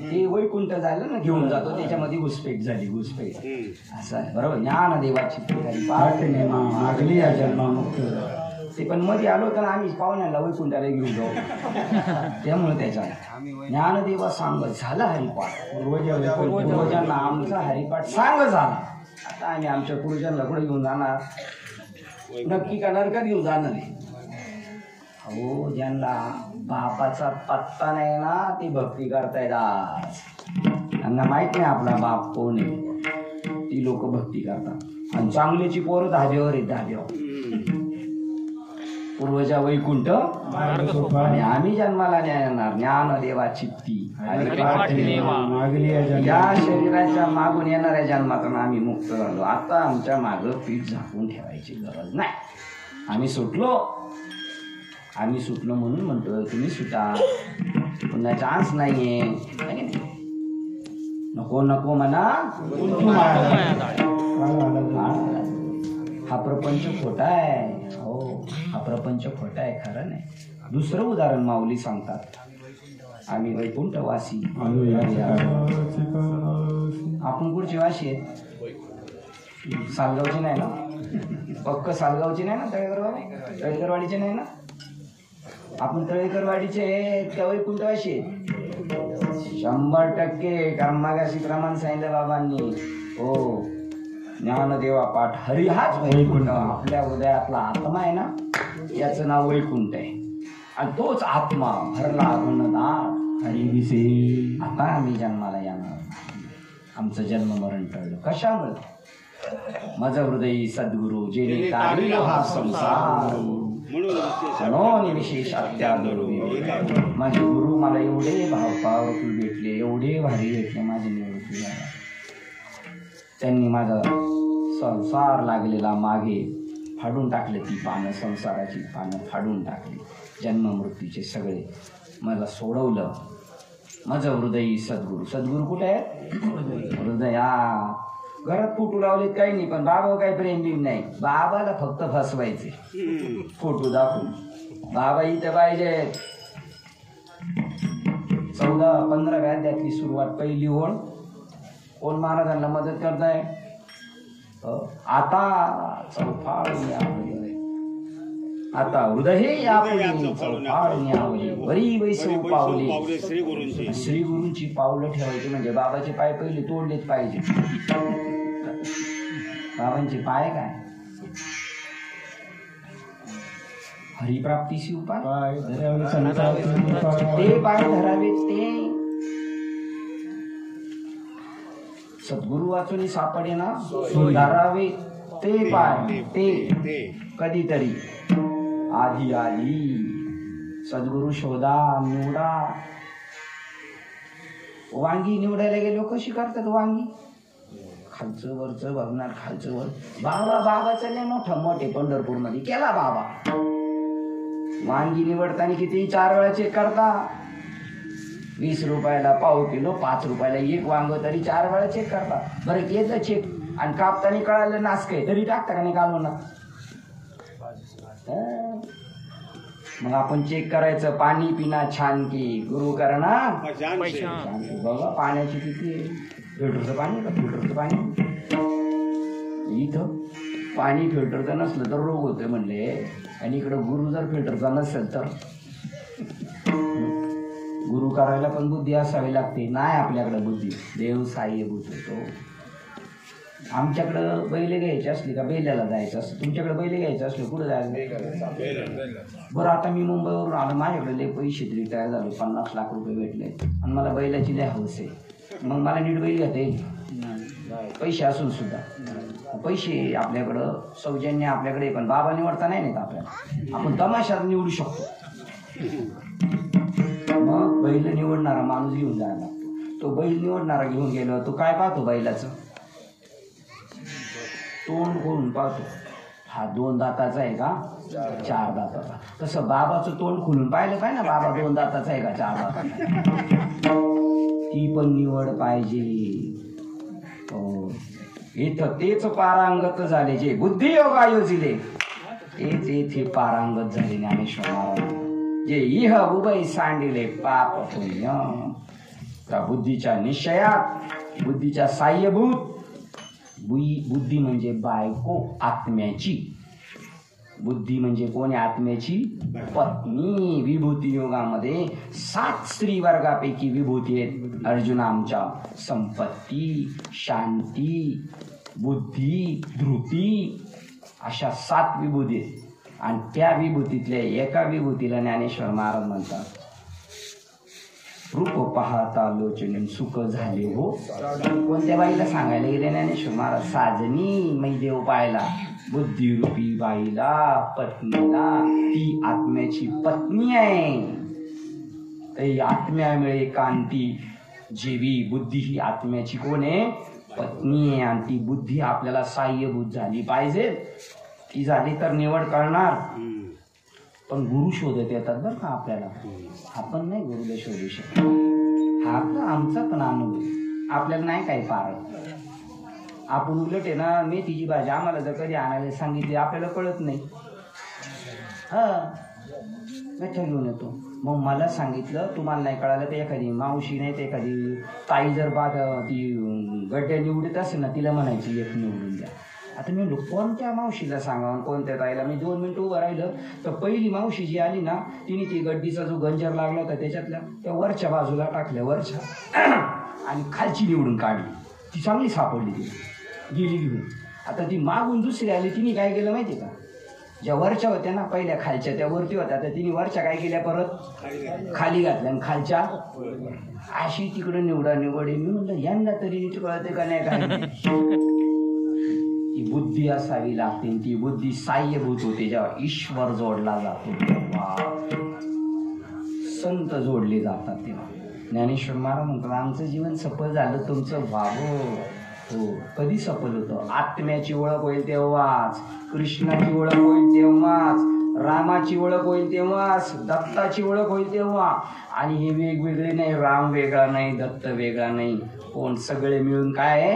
ते वैकुंठ झालं ना घेऊन जातो त्याच्यामध्ये घुसपेट झाली घुसपेट असं आहे बरोबर. ज्ञानदेवाची पाठ मागली या जन्मामुक्त. ते पण मध्ये आलो तर आम्ही पाहुण्याला वैकुंठाला घेऊन जाऊ. त्यामुळे त्याच्या ज्ञानदेवा सांगत झाला हरिपाठ. पूर्वजांना आमचा हरिपाठ सांग झाला. आता आम्ही आमच्या पूर्वजांना कुठे घेऊन जाणार? नक्की का नरकात घेऊन जाणार नाही. हो, ज्यांना बापाचा पत्ता नाही ना ते भक्ती करतायत आज. त्यांना माहित नाही आपला बाप कोण आहे, ती लोक भक्ती करतात. आणि चांगल्याची पोरं धाब्यावर आहेत, धाब्यावर. पूर्वजा वैकुंठ आणि आम्ही जन्माला येणार ज्ञानदेवा चित्ती या शरीराच्या मागून येणाऱ्या जन्मातून आम्ही मुक्त झालो. आता आमच्या मागं पीठ झाकून ठेवायची गरज नाही. आम्ही सुटलो म्हणून म्हणतो तुम्ही सुटा. पुन्हा चान्स नाहीये. नको नको म्हणा. हा प्रपंच खोटा आहे. हो, हा प्रपंच खोटा आहे, खरं नाही. दुसरं उदाहरण माऊली सांगतात. आम्ही वैकुंठवासी. आपण कुठचे वासी आहेत? सालगावचे नाही ना? पक्क सालगावचे नाही ना? तळेकरवाडीचे नाही ना? आपण तळेकरवाडीचे त्या वैकुंठवासी आहेत 100%. कारण मागाशी प्रमाण सांगितलं बाबांनी. हो, ज्ञानदेवा पाठ हरी हाच वैकुंठ. आपल्या उदयातला आत्मा आहे ना, याचं नाव वैकुंठ आहे. आणि तोच आत्मा भरला गुणदार हरी. आता आम्ही जन्माला येणार. आमचं जन्म मरण टळलं. कशामुळे? माझं हृदय सद्गुरु जेणे तारिलो हा संसार म्हणून विशेष अत्यादर. माझे गुरु मला एवढे भावपावरफुल भेटले, एवढे भारी भेटले माझे निवृत्तीला. त्यांनी माझा संसार लागलेला मागे फाडून टाकले. ती पानं, संसाराची पानं फाडून टाकली. जन्म मृत्यूचे सगळे मला सोडवलं. माझं हृदय सद्गुरु. सद्गुरु कुठे आहे? हृदयात. घरात फोटो लावलेत काही नाही, पण बाबा काही प्रेम बिम नाही. बाबाला फक्त फसवायचे फोटो दाखवून. बाबा इथे पाहिजे. 14-15 अध्यायातली सुरुवात पहिली होऊन कोण महाराजांना मदत करताय? आता चौफाळ आता हृदय यापुढे चौपाळण्यावरी वरी वैसव पावले. श्री गुरूंची पावलं ठेवायची म्हणजे बाबाचे पाय पहिले तोडलेच पाहिजे. बाबांचे पाय काय हरिप्राप्तीशी उपाय ते पाय धरावेत. ते सद्गुरु वाचून सापडे ना धरावे ते पाय. ते कधीतरी आधी आधी सद्गुरु शोधा निवडा. वांगी निवडायला गेलो कशी करतात वांगी खालचं वरचं बघणार खालचं वर. बाबा चालले मोठा मोठे पंढरपूर मध्ये केला बाबा. वांगी निवडताना किती 4 वेळा चेक करता. 20 रुपयाला पाव किलो 5 रुपयाला एक वांग तरी 4 वेळा चेक करता. बरं केलं चेक आणि कापताना कळालं नासके तरी टाकता का नाही काढून ना. मग आपण चेक करायचं पाणी पिना छान की गुरु करणा बघा पाण्याची किती फिल्टरचं पाणी का फिल्टरचं पाणी. इथं पाणी फिल्टरचं नसलं तर रोग होतोय म्हणले आणि इकडं गुरु जर फिल्टरचा नसेल तर गुरु करायला पण बुद्धी असावी लागते. नाही आपल्याकडे बुद्धी देव साह्यभूत होतो. आमच्याकडं बैल घ्यायची असली का बैलाला जायचं असतं. तुमच्याकडे बैल घ्यायचं असलं कुठं जायचं. बरं आता मी मुंबईवरून आलो माझ्याकडे लय पैसे रिटायर झालो 50 लाख रुपये भेटले आणि मला बैलाची लय हौस आहे. मग मला नीट बैल घेता येईल पैसे असून सुद्धा. पैसे आपल्याकडं सौजन्य आपल्याकडे पण बाबा निवडता नाही नेत आपल्याला. आपण तमाशात निवडू शकतो. मग बैल निवडणारा माणूस घेऊन जायला लागतो. तो बैल निवडणारा घेऊन गेलो तो काय पाहतो बैलाचं तोंड करून पाहतो. हा 2 दाताचा आहे का 4 दाताचा. तसं बाबाचं तोंड खुलून पाहिलं पाहिजे ना बाबा 2 दाताचा आहे का 4 दाताचा. ती पण निवड पाहिजे. इथं तेच पारांगत झाले जे बुद्धियोग आयोजिले तेच येथे पारांगत झाले ज्ञानेश्वर महाराज. जे इह उभय सांडिले पाप पुण्य. त्या बुद्धीच्या निश्चयात बुद्धीच्या साह्यभूत. बुद्धी म्हणजे बायको आत्म्याची. बुद्धी म्हणजे कोणी आत्म्याची पत्नी. विभूती योगामध्ये 7 स्त्री वर्गापैकी विभूती आहेत. अर्जुन आमच्या संपत्ती शांती बुद्धी धृती अशा 7 विभूती आहेत. आणि त्या विभूतीतल्या एका विभूतीला ज्ञानेश्वर महाराज म्हणतात रूप पाहता लोचने सुख झाले हो. कोणत्या बाईला सांगायला गेले ज्ञानेश्वर महाराज साजनी मै देव पाहिला बुद्धिरूपी बाईला पत्नीला. ती आत्म्याची पत्नी आहे. ती आत्म्यामुळे कांती जीवी. बुद्धी ही आत्म्याची कोण आहे पत्नी आहे. आणि ती बुद्धी आपल्याला साह्यभूत झाली पाहिजे. ती झाली तर निवड करणार. पण गुरु शोधत येतात बरं का आपल्याला. आपण नाही गुरुला शोधू शकतो. हा आपला आमचा पण अनुभव आपल्याला नाही काही पार. आपण उलट आहे ना मेथीची भाजी आम्हाला जर कधी आणायला सांगितली आपल्याला कळत नाही. गठ्ठा घेऊन येतो. मग मला सांगितलं तुम्हाला नाही कळालं तर एखादी मावशी नाही तर एखादी ताई जर ती गड्ड्या निवडत असेल ना तिला म्हणायची एक निवडून द्या. आता मी कोणत्या मावशीला सांगावं कोणत्या ताईला. मी 2 मिनिटं उभं राहिलं तर पहिली मावशी जी आली ना तिने ती गड्डीचा जो गंजर लागला होता त्याच्यातल्या त्या वरच्या बाजूला टाकल्या वरच्या आणि खालची निवडून काढली. ती चांगली सापडली. ती गेली घेऊन. आता ती मागून दुसरी आली तिने काय केलं माहिती का ज्या वरच्या होत्या ना पहिल्या खालच्या त्या वरती होत्या तर तिने वरच्या काय केल्या परत खाली घातल्या आणि खालच्या अशी तिकडं निवडी. मी म्हणलं यांना तरी नीट कळते का नाही काय. ती बुद्धी असावी लागते. ती बुद्धी साह्यभूत होते जेव्हा ईश्वर जोडला जातो तेव्हा संत जोडले जातात तेव्हा. ज्ञानेश्वर महाराज म्हणतात आमचं जीवन सफल झालं तुमचं व्हावं. हो कधी सफल होतं आत्म्याची ओळख होईल तेव्हाच. कृष्णाची ओळख होईल तेव्हाच. रामाची ओळख होईल तेव्हाच. दत्ताची ओळख होईल तेव्हा. आणि हे वेगवेगळे नाही. राम वेगळा नाही दत्त वेगळा नाही. कोण सगळे मिळून काय आहे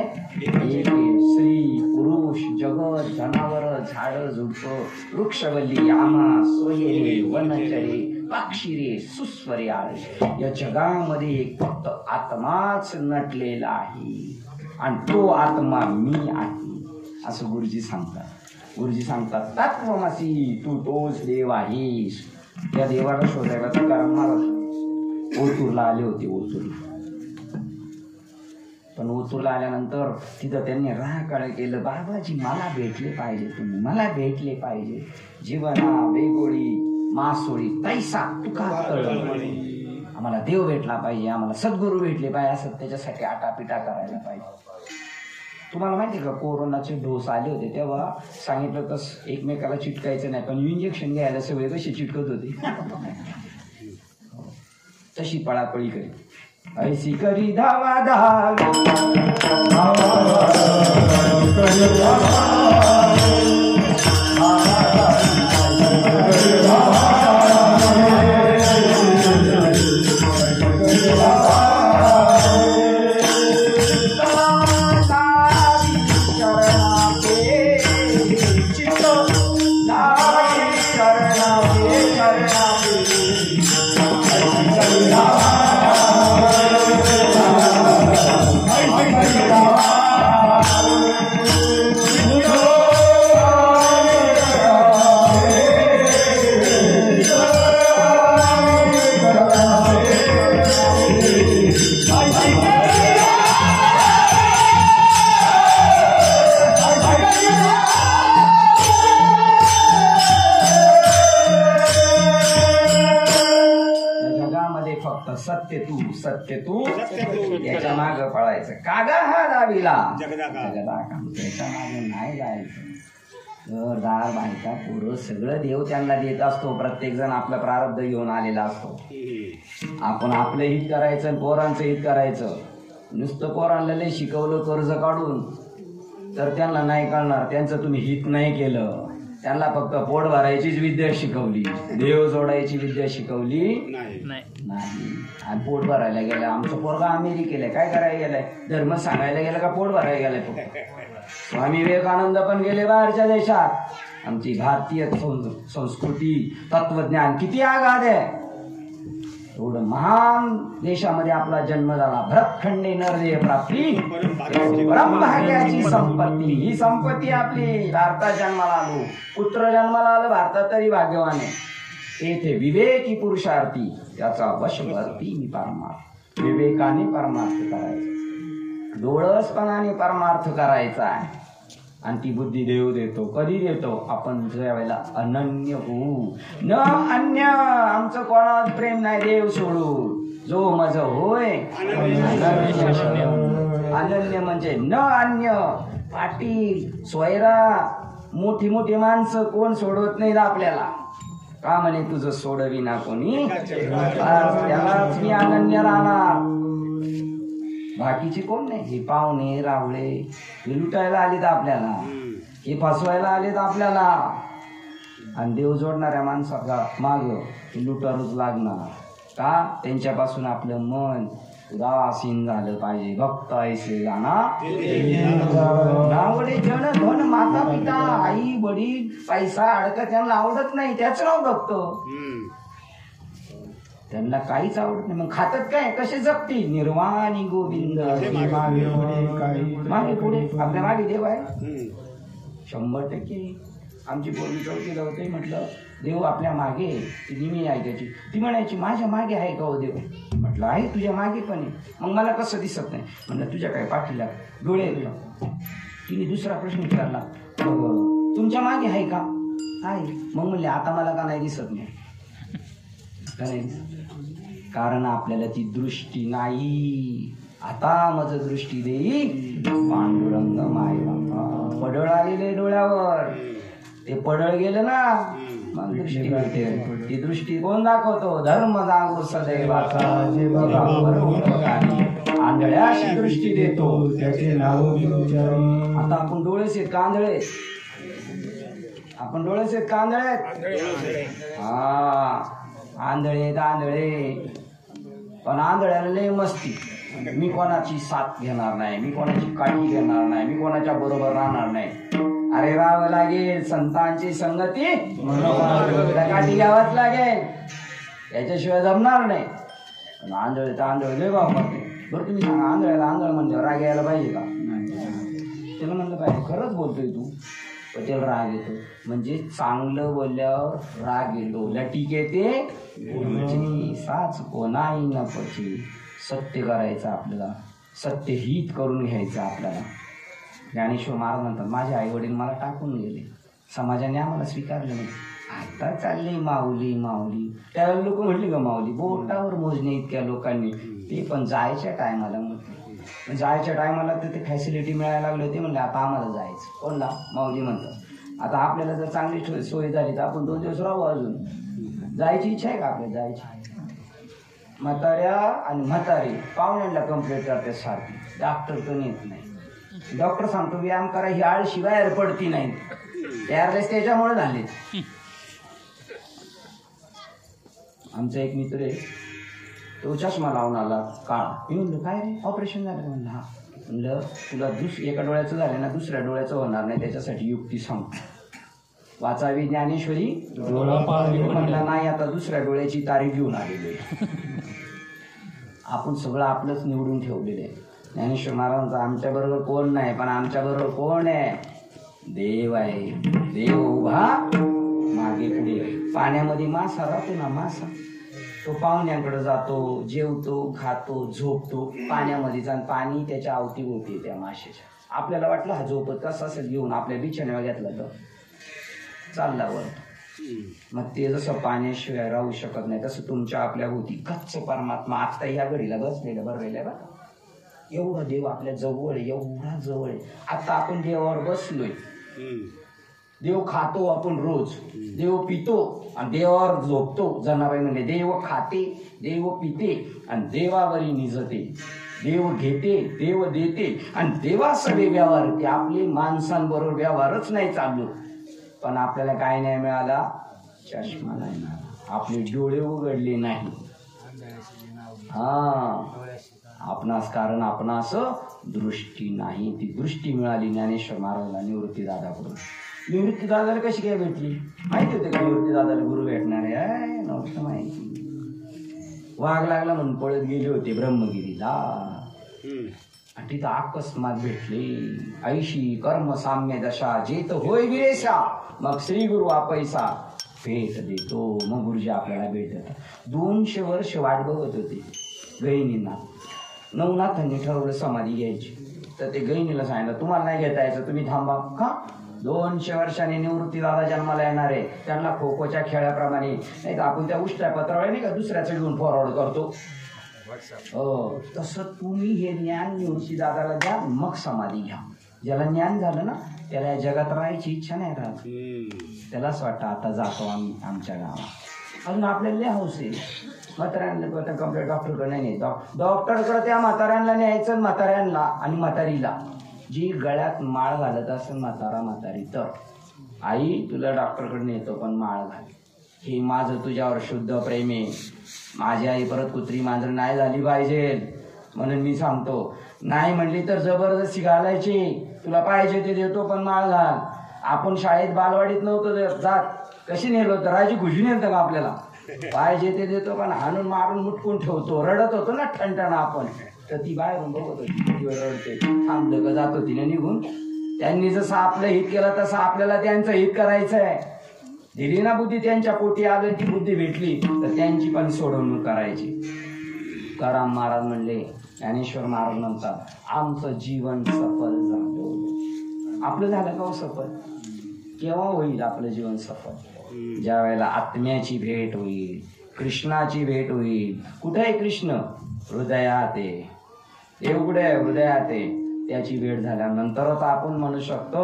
एक स्त्री पुरुष जगत जनावर झाड झुडप वृक्षवल्ली आमा सोयरे वनचरे पक्षी रे सुस्वरे आळे. या जगामध्ये एक फक्त आत्माच नटलेला आहे आणि तो आत्मा मी आहे असं गुरुजी सांगतात. गुरुजी सांगतात तत्वमसी, तू तोच देव आहेस. त्या देवाला शोधायला तुकाराम महाराज ओतूरला आले होते. ओतूरला पण ओतूरला आल्यानंतर तिथं त्यांनी राहाकाळ केलं. बाबाजी मला भेटले पाहिजे, तुम्ही मला भेटले पाहिजे. जीवना वेगोळी मासोळी तैसा तुका आम्हाला देव भेटला पाहिजे, आम्हाला सद्गुरू भेटले पाहिजे, असं त्याच्यासाठी आटापिटा करायला पाहिजे. तुम्हाला माहिती आहे का कोरोनाचे डोस आले होते तेव्हा सांगितलं तर एकमेकाला चिटकायचं नाही, पण इंजेक्शन घ्यायला सगळे कसे चिटकत होते तशी पळापळी करी. ऐसी करी धावा धावी सत्य तू याच्या माग पळायचं. कागा हा दाविला जगदा काम, त्याच्या मागे नाही जायचं. घरदार बायका पोरं सगळं देव त्यांना देत असतो. प्रत्येक जण आपलं प्रारब्ध घेऊन आलेला असतो. आपण आपलं हित करायचं आणि पोरांचं हित करायचं. नुसतं पोरांना लय शिकवलं कर्ज काढून तर त्यांना नाही कळणार. त्यांचं तुम्ही हित नाही केलं. त्यांना फक्त पोट भरायचीच विद्या शिकवली, देव जोडायची विद्या शिकवली नाही. आणि पोट भरायला गेलं. आमचं पोरगा अमेरिकेला काय करायला गेलाय? धर्म सांगायला गेलं का पोट भरायला गेलाय फक्त. स्वामी विवेकानंद पण गेले बाहेरच्या देशात. आमची भारतीय संस्कृती तत्वज्ञान किती आगाध आहे. एवढं महान देशामध्ये आपला जन्म झाला. भरतखंडे नरदेह प्राप्ती परमभाग्याची संपत्ती. ही संपत्ती आपली. भारतात जन्माला आलो, पुत्र जन्माला आलं भारतात तरी भाग्यवान आहे. येथे विवेकी पुरुषार्थी त्याचा वशवर्ती मी परमार्थ. विवेकाने परमार्थ करायचा, डोळसपणाने परमार्थ करायचा आहे. आणि ती बुद्धी देव देतो. कधी देतो? आपण ज्या वेळेला अनन्य होऊ. न अन्य, आमचं कोणावर प्रेम नाही देव सोडून. जो मज होय अनन्य म्हणजे न अन्य. पाटील सोयरा मोठी मोठी माणसं कोण सोडवत नाही आपल्याला. का म्हणे तुझं सोडविना कोणी, त्यालाच मी अनन्य राहणार. बाकीचे कोण नाही. हे पाहुणे रावळे हे लुटायला आलेत आपल्याला, हे फसवायला आलेत आपल्याला. आणि देव जोडणाऱ्या माणसाचा माग हे लुटारूच लागणार. का? त्यांच्यापासून आपलं मन उदासीन झालं पाहिजे. भक्त ऐसे जाना नावडे जन धन माता पिता आई वडील पैसा अडकत त्यांना आवडत नाही. त्याच नाव बघतो. त्यांना काहीच आवडत नाही. मग खातात काय? कसे जगतील? निर्वाणी गोविंद मागे पुढे आपल्या मागे देव आहे 100%. आमची पोरगी चौकीला होते. म्हटलं देव आपल्या मागे. ती निमी आहे त्याची. ती म्हणायची माझ्या मागे आहे का हो देव? म्हटलं आहे तुझ्या मागे पण आहे. मग मला कसं दिसत नाही? म्हटलं तुझ्या काय पाठीला डोळे आहेत का? तिने दुसरा प्रश्न विचारला, तुमच्या मागे आहे का? आहे. मग म्हणले आता मला का नाही दिसत नाही? कारण आपल्याला ती दृष्टी नाही. आता मज दृष्टी देई पांडुरंग माय बाबा. पडळ आलेले डोळ्यावर, ते पडळ गेलं ना मग दृष्टी मिळते. ती दृष्टी कोण दाखवतो? धर्म जागो सदैवाचा आंधळ्याशी दृष्टी देतो त्याचे नाव. आता आपण डोळेच आहेत कांदळे. आपण डोळेच आहेत कांदळे. हा आंधळे आंधळे. पण आंधळ्याला लय मस्ती. मी कोणाची साथ घेणार नाही, मी कोणाची काठी घेणार नाही, मी कोणाच्या बरोबर राहणार नाही. अरे राहावं लागेल संतांची संगती, काठी घ्यावंच लागेल. याच्याशिवाय जमणार नाही. पण आंधळे तर आंधळे लय भाव करते. बरं तुम्ही सांगा, आंधळ्याला आंधळ म्हणजे राग यायला पाहिजे का? त्याला म्हणलं पाहिजे खरंच बोलतोय तू, तर त्याला राग येतो. म्हणजे चांगलं बोलल्यावर राग येतो. लटीक येते गुरुची साच कोणाही न पची. सत्य करायचं आपल्याला, सत्य हित करून घ्यायचं आपल्याला. ज्ञानेश्वर महाराज म्हणतात माझे आई वडील मला टाकून गेले, समाजाने आम्हाला स्वीकारलं नाही, आता चालले माऊली माऊली. त्यावेळेला लोक म्हटले का माऊली, बोटावर मोजणे इतक्या लोकांनी. ते पण जायच्या टायमाला म्हटलं, जायच्या टायमाला तर ते फॅसिलिटी मिळायला लागले होते. म्हणले आता आम्हाला जायचं. कोणला? माऊली म्हणतात आता आपल्याला जर चांगली सोय झाली तर आपण 2 दिवस राहू अजून. जायची इच्छा आहे का आपल्याला? जायची. म्हाताऱ्या आणि म्हातारी पाहुण्यांना कंप्लेंट करते सारखी, डॉक्टर पण येत नाही. डॉक्टर सांगतो व्यायाम करा, ही आळशी बाहेर पडती नाही. एअरलेस त्याच्यामुळे झाले. आमचा एक मित्र आहे, तो चष्मा लावून आला काळा. मी म्हणलो काय रे ऑपरेशन झालं? म्हणलं हा. म्हणलं तुला एका डोळ्याचं झालं ना, दुसऱ्या डोळ्याचं होणार नाही, त्याच्यासाठी युक्ती सांगतो. वाचावी ज्ञानेश्वरी म्हणला नाही, आता दुसऱ्या डोळ्याची तारीख घेऊन आलेली आहे. आपण सगळं आपलंच निवडून ठेवलेलं आहे. ज्ञानेश्वर महाराजांचा आमच्या बरोबर कोण नाही, पण आमच्या बरोबर कोण आहे? देव आहे. देव उभा मागे पुढे. पाण्यामध्ये मासा राहतो ना, मासा तो पाहुण्यांकडे जातो, जेवतो, खातो, झोपतो पाण्यामध्ये जाऊन. पाणी त्याच्या अवतीभोवती त्या माशाच्या. आपल्याला वाटलं हा झोपत कसा असेल, घेऊन आपल्या बिछाण्यावर घेतला तर चालला वर. मग ते जसं पाण्याशिवाय राहू शकत नाही, तसं तुमच्या आपल्या भोवती कच्च परमात्मा आत्ता या घडीला बसलेला बरलेला बघा. एवढा देव आपल्या जवळ आहे, एवढा जवळ आहे. आता आपण देवावर बसलोय. देव खातो आपण रोज, देव पितो आणि देवावर झोपतो. जनाबाई म्हणजे देव खाते, देव पिते आणि देवावरी निजते. देव घेते, देव देते आणि देवा सगळे व्यवहार. ते आपले माणसांबरोबर व्यवहारच नाही चालू, पण आपल्याला काय नाही मिळाला? चष्मा नाही मिळाला, आपले डोळे उघडले नाही. हा आपणास कारण आपणास दृष्टी नाही. ती दृष्टी मिळाली ज्ञानेश्वर महाराजांना निवृत्ती दादाकडून. निवृत्ती दादाला कशी काय भेटली माहिती होते का? निवृत्ती दादाला गुरु भेटणार आहे नव्हतं माहिती. वाघ लागला म्हणून पळत गेले होते ब्रह्मगिरीला आणि तिथं अकस्मात भेटले. ऐशी कर्म साम्य दशा जेत होय विरेशा, मग श्री गुरु आपैसा भेट देतो. मग गुरुजी आपल्याला भेट देतात. 200 वर्ष वाट बघत होते गहिनींना. नवनाथांनी ठरवलं समाधी घ्यायची, तर ते गहिनीला सांगितलं तुम्हाला नाही घेता यायचं, तुम्ही थांबा. का? 200 वर्षांनी निवृत्ती दादा जन्माला येणार आहे. त्यांना खो खोच्या खेळाप्रमाणे नाही तर आपण त्या उष्ट्या पत्रावळ्या नाही का दुसऱ्याचं घेऊन फॉरवर्ड करतो, हो तसं तुम्ही हे ज्ञान निवृत्ती दादाला द्या, मग समाधी घ्या. ज्याला ज्ञान झालं ना त्याला या जगात राहायची इच्छा नाही राहत. त्यालाच वाटतं आता जातो आम्ही आमच्या गावात. अजून आपल्याला लय हौस आहे. म्हाताऱ्यांना कंप्लेंट डॉक्टरकडे नाही, डॉक्टरकडे त्या म्हाताऱ्यांना न्यायचं. म्हाताऱ्यांना आणि म्हातारीला जी गळ्यात माळ घालत असेल म्हातारा म्हातारी, तर आई तुला डॉक्टरकडे नेतो पण माळ घाल. हे माझं तुझ्यावर शुद्ध प्रेम आहे. माझी आई परत कुत्री मांजर नाही झाली पाहिजे म्हणून मी सांगतो. नाही म्हणली तर जबरदस्ती घालायची. तुला पाहिजे ते देतो पण माळ घाल. आपण शाळेत बालवाडीत नव्हतो जात, कशी नेलो होतं? राजी खुशी नेलं का आपल्याला? पाहिजे ते देतो पण हाणून मारून मुटकून ठेवतो. रडत होतो ना ठणठण आपण, तर ती बाहेरून बघत होती रडते. थांबलं का जात होती ना निघून. त्यांनी जसं आपलं हित केलं तसं आपल्याला त्यांचं हित करायचं आहे. दिली ना बुद्धी, त्यांच्या पोटी आलं ती बुद्धी भेटली तर त्यांची पण सोडवणूक करायची. तुकाराम महाराज म्हणले, ज्ञानेश्वर महाराज म्हणतात आमचं जीवन सफल झालं. आपलं झालं का सफल? केव्हा होईल आपलं जीवन सफल? ज्या वेळेला आत्म्याची भेट होईल, कृष्णाची भेट होईल. कुठे आहे कृष्ण? हृदयात आहे. देव कुठे आहे? हृदयात आहे. त्याची भेट झाल्यानंतरच आपण म्हणू शकतो,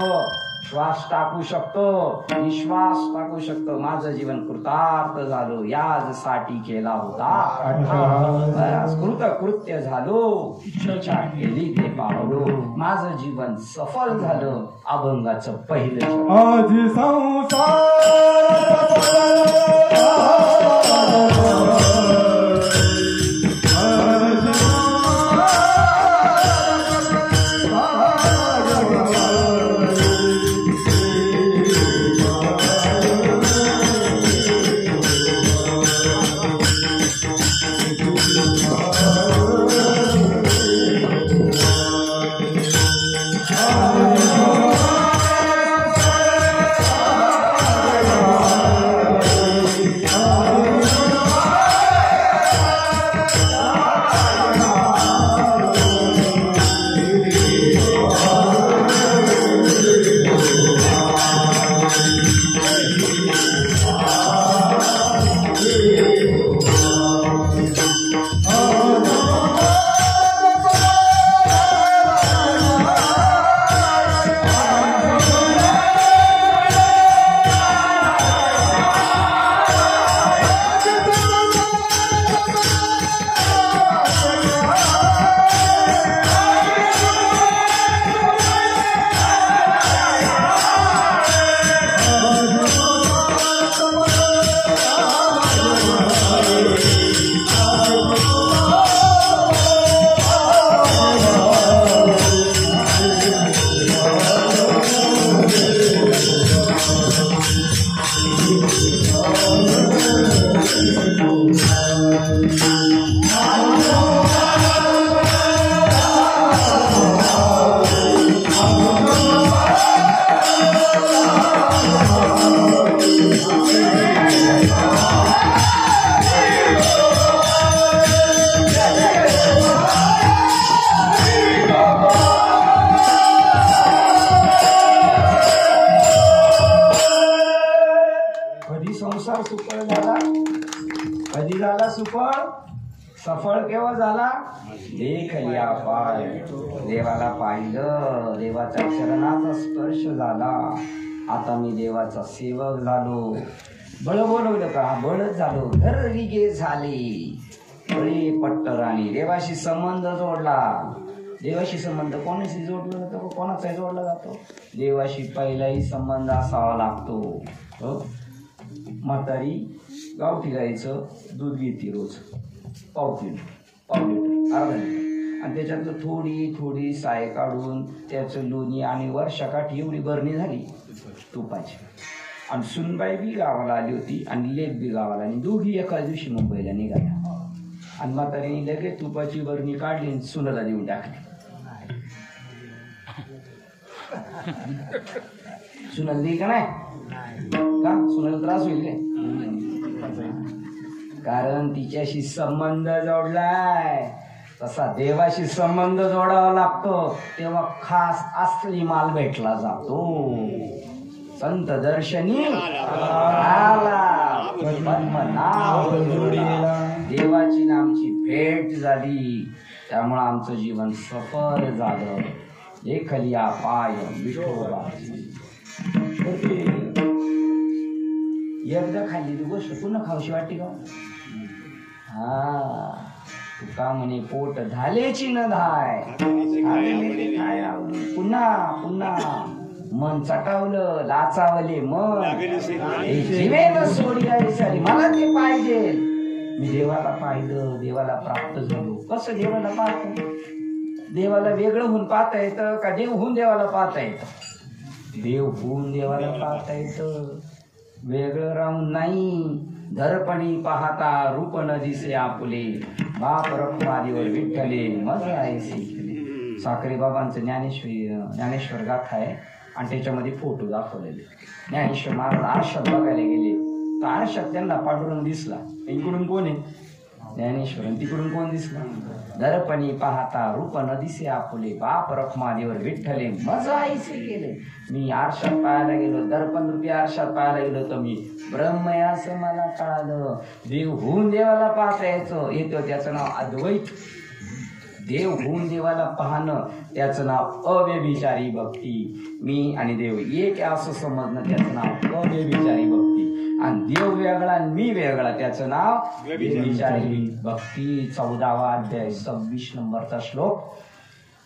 श्वास टाकू शकतो, निश्वास टाकू शकतो, माझं जीवन कृतार्थ झालो, याजसाठी केला होता कृत्य झालो, इच्छा केली ते पावलो, माझं जीवन सफल झालं. अभंगाचं पहिलं आधी संसार संसार सुफळ झाला. कधी झाला सुफळ? सफळ केव्हा झाला? देखल्या पाय, देवाला पाहिलं, देवाच्या चरणाचा स्पर्श झाला. आता मी देवाचा सेवक झालो. बळ बोलवलं का? बळच झालो. धररिगे झाले बळे पट्टराणी. देवाशी संबंध जोडला. देवाशी संबंध कोणाशी जोडला जातो? कोणाचाही जोडला जातो? देवाशी पहिलाही संबंध असावा लागतो. म्हातारी गावठी गाईचं दूध घेते रोज, पाव लिटर अर्धा लिटर, आणि त्याच्यातलं थोडी थोडी साय काढून त्याचं लोणी आणि वर्षाकाठी एवढी बरणी झाली तुपाची. आणि सुनबाई बी गावाला आली होती आणि लेक बी गावाला, आणि दोघी एकाच दिवशी मुंबईला निघाल्या. आणि म्हातारीने लगेच तुपाची बरणी काढली आणि सुनाला देऊन टाकली. सुनाला दे का नाही का? सुनाला त्रास होईल काय? कारण तिच्याशी संबंध जोडलाय. तसा देवाशी संबंध जोडावा लागतो, तेव्हा खास असली माल भेटला जातो. संत दर्शनी आला, पद्मनाभ जोडीला. देवाची नामची भेट झाली, त्यामुळं आमचं जीवन सफल झालं. देखलिया पाय विठोबाची. एकदा खाल्ली ती गोष्ट पुन्हा खाऊशी वाटते का? हा, तुका म्हणे पोट झालेची न धाय, पुन्हा पुन्हा मन चटावलं लाचावले मन, जीवेन सोडी आहे सारी. मला ते पाहिजे. मी देवाला पाहिलं, देवाला प्राप्त झालो. कसं देवाला पाहतो? देवाला वेगळं होऊन पाहता येतं का देव होऊन देवाला पाहता येतं? देव होऊन देवाला पाहता येतं, वेगळं राहून नाही. दर्पणी पाहता रूप न दिसे आपुले, बाप रखवारीवर विठ्ठले मज ऐसे केले. साखरे बाबांचं ज्ञानेश्वर गाथा आहे आणि त्याच्यामध्ये फोटो दाखवलेले. ज्ञानेश्वर महाराज आरशात बघायला गेले तर आरशात त्यांना पांडुरंग दिसला. इकडून कोण आहे? ज्ञानेश्वर. तिकडून कोण दिसला? दर्पणी पाहता रूप न दिसे आपुले, बाप रखमादेवर विठ्ठले मज ऐसे केले. मी आरशात पाहायला गेलो, दर्पण रूपी आरशात पाहायला गेलो तर मी ब्रह्म आहे असं मला कळालं. देव होऊन देवाला पाहता येतं, त्याचं नाव अद्वैत. देव होऊन देवाला पाहणं त्याचं नाव अव्यभिचारी भक्ती. मी आणि देव एक असं समजणं त्याचं नाव अव्यभिचारी भक्ती. आणि देव वेगळा आणि मी वेगळा त्याचं नाव व्यभिचारी भक्ती. 14वा अध्याय 26 नंबरचा श्लोक.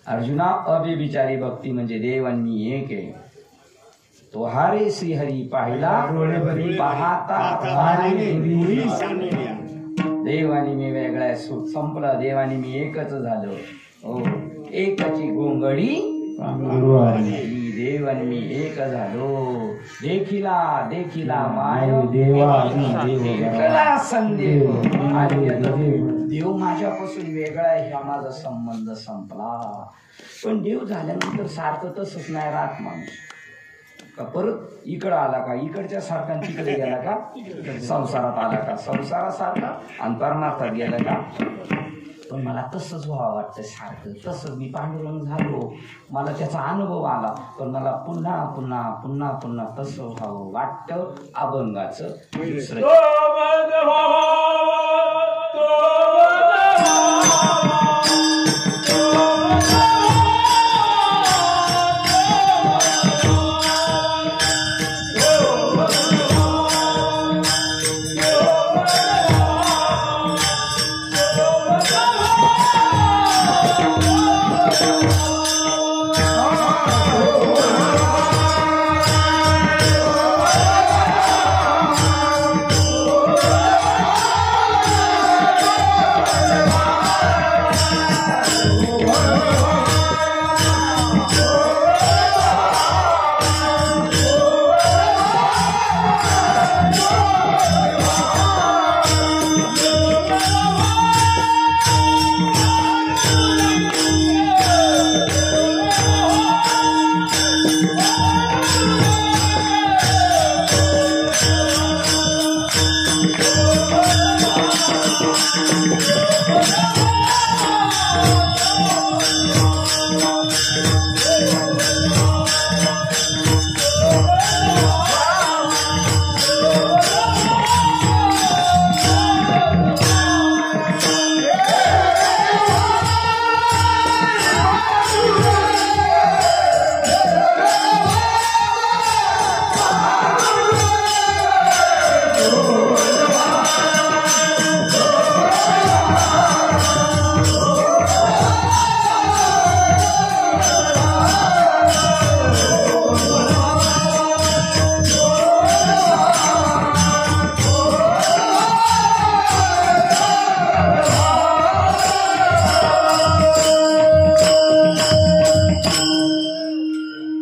अर्जुना, अव्यभिचारी भक्ती म्हणजे देव आणि मी एक आहे. तो हारे श्रीहरी पाहिला पाहता देव आणि मी वेगळा सुख संपलं. देव आणि मी एकच झालो. हो, एकची गोंगडी देव आणि मी एक झालो. देखिला देखिला माय देवा संदेव. देव माझ्यापासून वेगळा आहे, हा माझा संबंध संपला. पण देव झाल्यानंतर सारखं तसंच नाही राहत माणूस. का परत इकडं आला का इकडच्या सारखा तिकडे गेला का संसारात आला का संसारासारखा आणि परमार्थात गेला का. पण मला तसंच व्हावं वाटतं सारखं. तसंच मी पांडुरंग झालो, मला त्याचा अनुभव आला, पण मला पुन्हा पुन्हा पुन्हा पुन्हा तसं व्हावं वाटतं. अभंगाचं दुसरं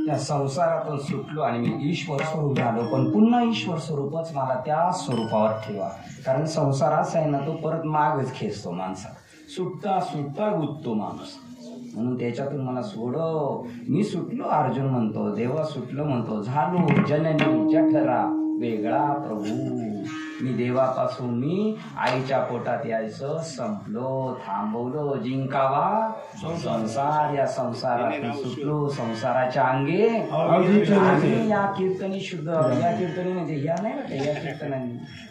त्या संसारातून सुटलो आणि मी ईश्वर स्वरूप झालो. पण पुन्हा ईश्वर स्वरूपच मला त्या स्वरूपावर ठेवा. कारण संसार असा आहे ना, तो परत मागच खेचतो माणसा. सुटता सुटता गुंततो माणूस. म्हणून त्याच्यातून मला सोडव. मी सुटलो अर्जुन म्हणतो, देवा सुटलो म्हणतो. झालो जननी जठरा वेगळा प्रभू. मी देवापासून मी आईच्या पोटात यायचं संपलो. थांबवलो जिंकावा संसार. या संसारातून सुटलो. संसाराच्या अंगे आणि या कीर्तनी शुद्ध. या कीर्तनी म्हणजे या नाही ना, या कीर्तनाने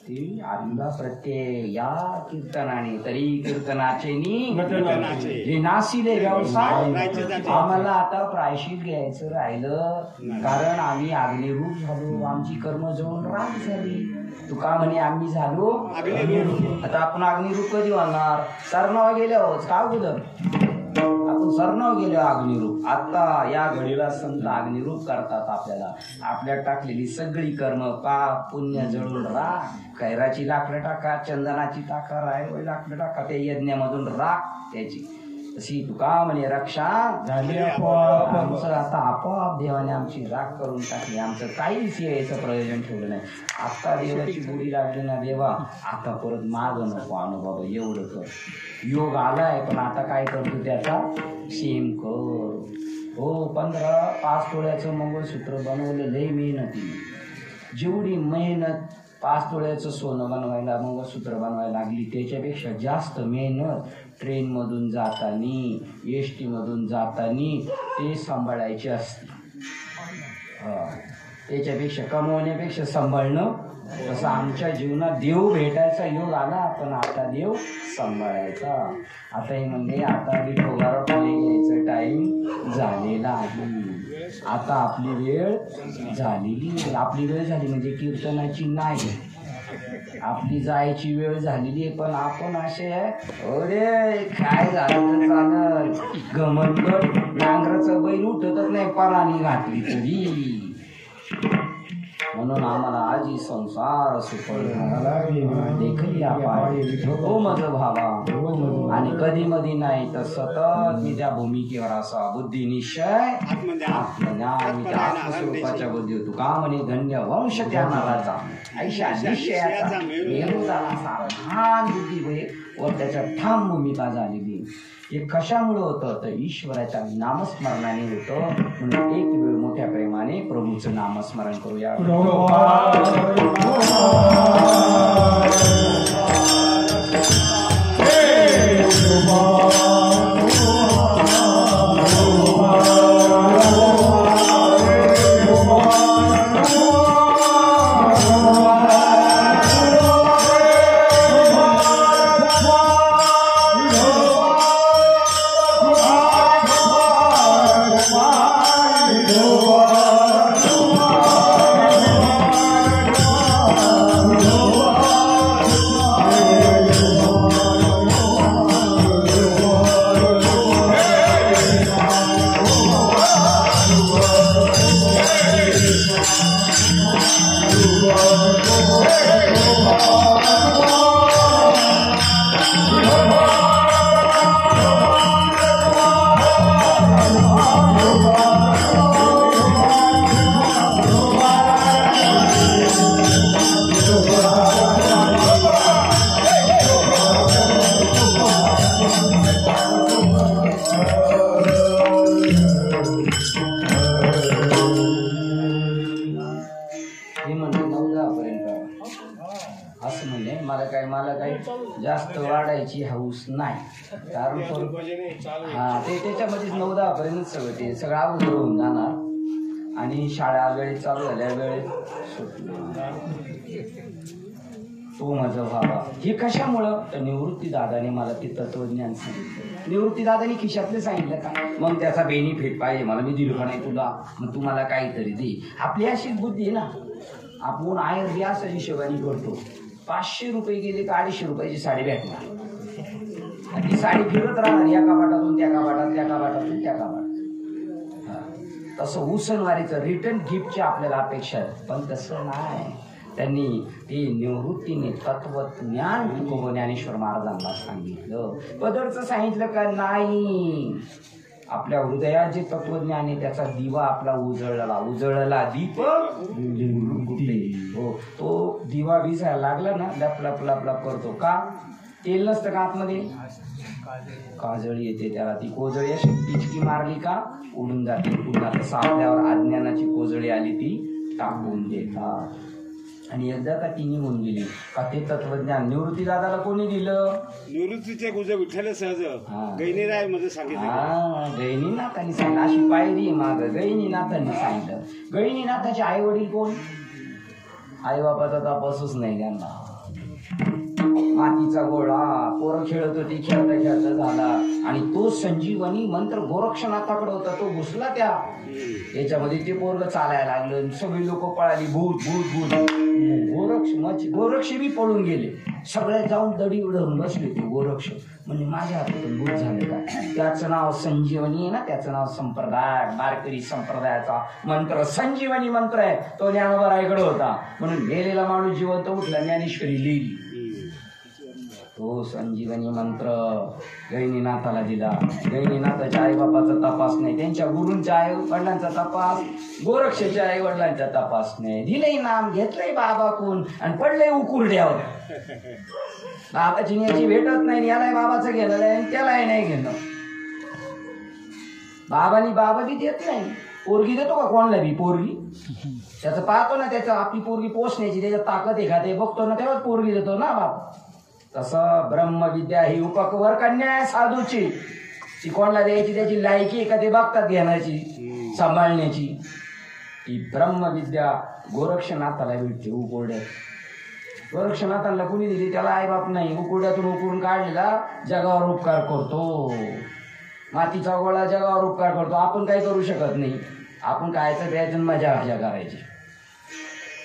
ती आत्मा प्रत्यय या कीर्तनाने. तरी कीर्तनाचे नि नासिले व्यवसाय. आम्हाला आता प्रायश्चित घ्यायचं राहिलं, कारण आम्ही अग्निरूप झालो. आमची कर्म जळून राख झाली. तुका म्हणे आम्ही झालो. आता आपण अग्निरूप कधी होणार? सरनाव गेल्यावर का अगोदर आपण सरनाव गेलो अग्निरूप. आता या घडीला संत अग्निरूप करतात आपल्याला. आपल्या टाकलेली सगळी कर्म पाप पुण्य जळून राख. खैराची लाकडं टाका, चंदनाची टाका, राय लाकडं टाका, त्या यज्ञामधून राख त्याची. तशी तुका म्हणे रक्षा झाली. आमचं आता आपोआप देवाने आमची राख करून टाकली. आमचं काहीच यायचं प्रयोजन ठेवलं नाही. आता देवाची गोडी लागली ना, देवा आता परत माग नको आणू बाबा, एवढं कर. योग आलाय पण आता काय करतो त्याचा क्षेम कर. हो 5 तोळ्याचं मंगळसूत्र बनवलं लय मेहनतीने. जेवढी मेहनत 5 तोळ्याचं सोनं बनवायला मंगळसूत्र बनवायला लागली, त्याच्यापेक्षा जास्त मेहनत ट्रेनमधून जातानी एस टीमधून जातानी ते सांभाळायची असते. त्याच्यापेक्षा कमवण्यापेक्षा सांभाळणं. तसं आमच्या जीवनात देव भेटायचा योग आला, पण आता देव सांभाळायचा. आता हे म्हणजे आता विठोबावर घ्यायचा टाइम झालेला आहे. आता आपली वेळ झालेली. आपली वेळ झाली म्हणजे कीर्तनाची नाही, आपली जायची वेळ झालेली आहे. पण आपण असे अरे काय झालं तर चालत. घमंड नांगराचं बैल उठतच नाही पारानी घातली तरी. म्हणून आम्हाला आजी संसार सुफळ देखली हो मज भावा. आणि कधी मधी नाही तर सतत मी त्या भूमिकेवर असा बुद्धी निश्चय आत्मज्ञान. मी त्या आत्मस्वरूपाच्या बुद्धी होतो का म्हणे धन्य वंश त्या नावाचा ऐशा निश्चयाचा मेरूचा असा महान बुद्धिभेद व त्याच्या ठाम भूमिका झालेली. हे कशामुळे होतं तर ईश्वराच्या नामस्मरणाने होतं. म्हणून एक वेळ मोठ्या प्रेमाने प्रभूचं नामस्मरण करूया. जास्त वाढायची हौस नाही. कारण ते त्याच्यामध्येच 9-10 पर्यंत सगळं ते सगळं अवघड होऊन जाणार. आणि शाळा वेळेत चालू झाल्या वेळेत सुटणार. तो माझा भावा. हे कशामुळं तर निवृत्ती दादाने मला ते तत्वज्ञान सांगितलं. निवृत्ती दादाने खिशातले सांगितलं का मग त्याचा बेनिफिट पाहिजे मला. मी दिलं का नाही तुला, मग तुम्हाला काहीतरी दे. आपली अशीच बुद्धी आहे ना. आपण आयर बी असा हिशोबाने करतो. 500 रुपये गेले का 250 रुपयाची साडी भेटणार. ती साडी फिरत राहणार या कपाटातून त्या कपाटात, त्या कपाटातून त्या कपाटात. तसं उसनवारीचं रिटर्न गिफ्टची आपल्याला अपेक्षा आहे. पण तसं नाही. त्यांनी ते निवृत्तीने तत्वज्ञान ज्ञानेश्वर महाराजांना सांगितलं. पदरचं सांगितलं का नाही. आपल्या हृदयात जे तत्वज्ञान आहे त्याचा दिवा आपला उजळला दीप गुटे. हो, तो दिवा विजायला लागला ना, लप लप लप लप करतो. का? तेल नसतं का आतमध्ये? काजळी येते त्याला. ती कोजळी अशी टिचकी मारली का उडून जाते. पुन्हा सापल्यावर अज्ञानाची कोजळी आली ती टाकून देतात. आणि एकदा का ती निघून गेली का ते तत्वज्ञान निवृत्ती दादाला कोणी दिलं? निवृत्तीचे गुज विठ्ठल सहज गैनीराय मध्ये सांगितलं. हा, गैनीनाथांनी सांगितलं. अशी पायरी माग गैनीनाथांनी सांगितलं. गैनीनाथाचे आई वडील कोण? आई बापाचा तपासच नाही त्यांना. मातीचा गोळा, पोरं खेळत होती, खेळता खेळता झाला. आणि तो संजीवनी मंत्र गोरक्षनाथाकडे होता. तो घुसला त्या याच्यामध्ये, ते पोरग चालायला लागलं. सगळी लोक पळाली, भूत भूत भूत. गोरक्ष बी पळून गेले. सगळ्यात जाऊन दडी उडवून बसले. ते गोरक्ष म्हणजे माझ्या हातातून भूत झालं का? त्याचं नाव संजीवनी आहे ना, त्याचं नाव संप्रदाय, वारकरी संप्रदायाचा मंत्र संजीवनी मंत्र आहे. तो ज्ञानोबारायकडे होता म्हणून मेलेला माणूस जिवंत उठला, ज्ञानेश्वरी लिहिली. तो संजीवनी मंत्र गैनीनाथाला दिला. गैनीनाथाच्या आई बापाचा तपास नाही, त्यांच्या गुरूंच्या आई वडिलांचा तपास, गोरक्षाच्या आई वडिलांचा तपास नाही. दिलंय नाम, घेतलंय बाबाकून आणि पडलंय उकुरड्यावर. बाबाची याची भेटत नाही, यालाही बाबाचं घेणं आणि त्यालाही नाही घेणं. बाबा बी देत नाही. पोरगी देतो का कोणाला बी? पोरगी त्याचं पाहतो ना, त्याचं आपली पोरगी पोचण्याची त्याच्यात ताकद आहे का ते बघतो ना, तेव्हाच पोरगी देतो ना बाप. तसं ब्रह्मविद्या ही उपकवर कन्या आहे साधूची. ती कोणाला द्यायची, त्याची लायकी का ते बघतात घेण्याची, सांभाळण्याची. ती ब्रह्मविद्या गोरक्षनाथाला भेटते उकोरड्यात. गोरक्षनाथाला कुणी दिली? त्याला आईबाप नाही. उकोरड्यातून उकरून काढलेला जगावर उपकार करतो. मातीचा गोळा जगावर उपकार करतो. आपण काही करू शकत नाही. आपण कायचं द्यायचं, मजा करायची.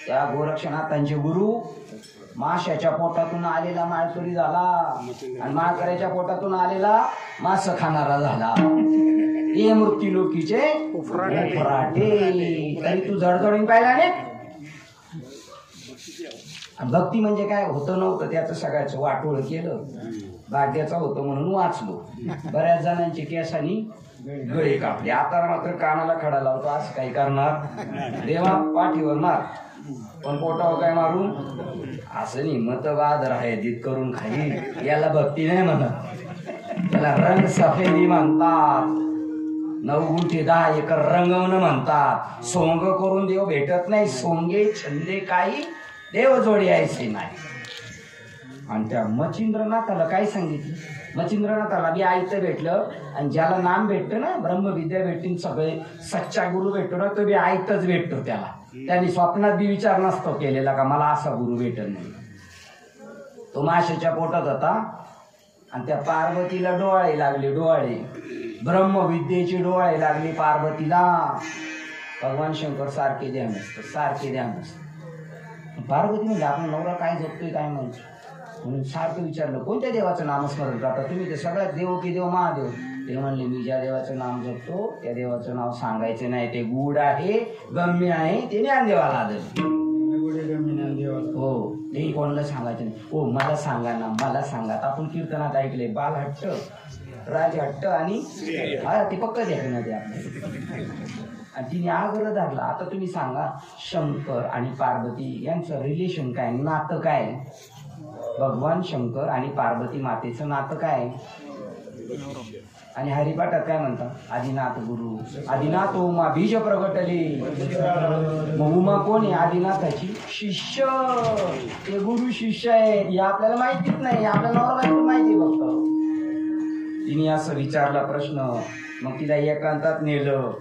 त्या गोरक्षनाथांचे गुरु माशाच्या पोटातून आलेला माळकरी झाला आणि माळकऱ्याच्या पोटातून आलेला मास खाणारा झाला. हे मृत्यूलोकीचे उफराटे. तरी तू झडझडून पाहिला नाही. भक्ती म्हणजे काय होतं नव्हतं त्याचं सगळ्याचं वाटोळ केलं. भाग्याचं होतं म्हणून वाचलो. बऱ्याच जणांचे केसानी गळे कापले. आता मात्र कानाला खडा लावतो. असं काही करणार देवा पाठीवर मार, पण पोटावर काय मारून असं नाही. मतवाद राहतीत करून खाई, याला भक्ती नाही म्हणत. त्याला रंग सफेदी म्हणतात. 9 गुंठे 10 एकर रंगवणं म्हणतात. सोंग करून देव भेटत नाही. सोंगे छंदे काही देव जोडी यायचे नाही. आणि त्या मच्छिंद्रनाथाला काय सांगितलं? मच्छिंद्रनाथाला बी आयतं भेटलं. आणि ज्याला नाम भेटतं ना, ब्रह्मविद्या भेटतील, सगळे सच्चा गुरु भेटतो ना, तो बी आयतच भेटतो त्याला. त्यांनी स्वप्नात बी विचार नसतो केलेला का मला असा गुरु भेटत नाही. तो माशाच्या पोटात होता आणि त्या पार्वतीला डोळे लागले. डोळे ब्रह्मविद्येचे डोळे लागले पार्वतीला. भगवान शंकर सारखे ध्यान असतं, सारखे ध्यान असतं. पार्वती म्हणजे आपण नवरा काय जपतोय काय म्हणतो म्हणून सारखं विचारलं, कोणत्या देवाचं नामस्मरण करता तुम्ही? ते सगळ्यात देव की देव महादेव. ते म्हणले मी ज्या देवाचं नाम जपतो त्या देवाचं नाव सांगायचं नाही. ते गूढ आहे, गम्य आहे, ते ज्ञानदेवाला आदर. हो, ते कोणाला सांगायचं नाही. हो मला सांगा ना, मला सांगा. आपण कीर्तनात ऐकले बाल हट्ट, राज हट्ट आणि ते पक्क द्यायचं ना ते आपल्या. आणि तिने आग्रह धरला. आता तुम्ही सांगा, शंकर आणि पार्वती यांचं रिलेशन काय, नातं काय? भगवान शंकर आणि पार्वती मातेचं नातं काय? आणि हरिपाठात काय म्हणतात? आदिनाथ गुरु, आदिनाथ उमा बीज प्रगटले. मग उमा कोण आहे? आदिनाथाची शिष्य. ते गुरु शिष्य आहेत हे आपल्याला माहितीच नाही. आपल्याला नवरा माहिती फक्त. तिने असं विचारला प्रश्न. मग तिला एकांतात नेलं,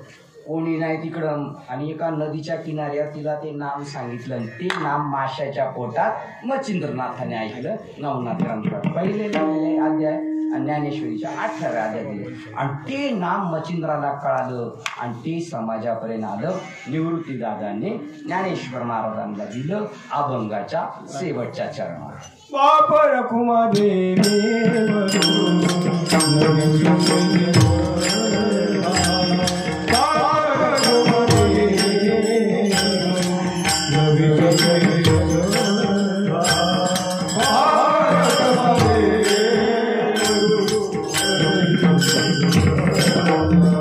कोणी नाही तिकडं, आणि एका नदीच्या किनाऱ्यावर तिला ते नाम सांगितलं. ते नाम माशाच्या पोटात मच्छिंद्रनाथाने ऐकलं. नवनाथ ग्रंथात पहिले अध्याय आणि ज्ञानेश्वरीच्या 18व्या अध्यायात. आणि ते नाम मच्छिंद्राला कळालं आणि ते समाजापर्यंत आलं. निवृत्ती दादांनी ज्ञानेश्वर महाराजांना दिलं अभंगाच्या शेवटच्या चरणात. वापर कुमादेवी Thank you.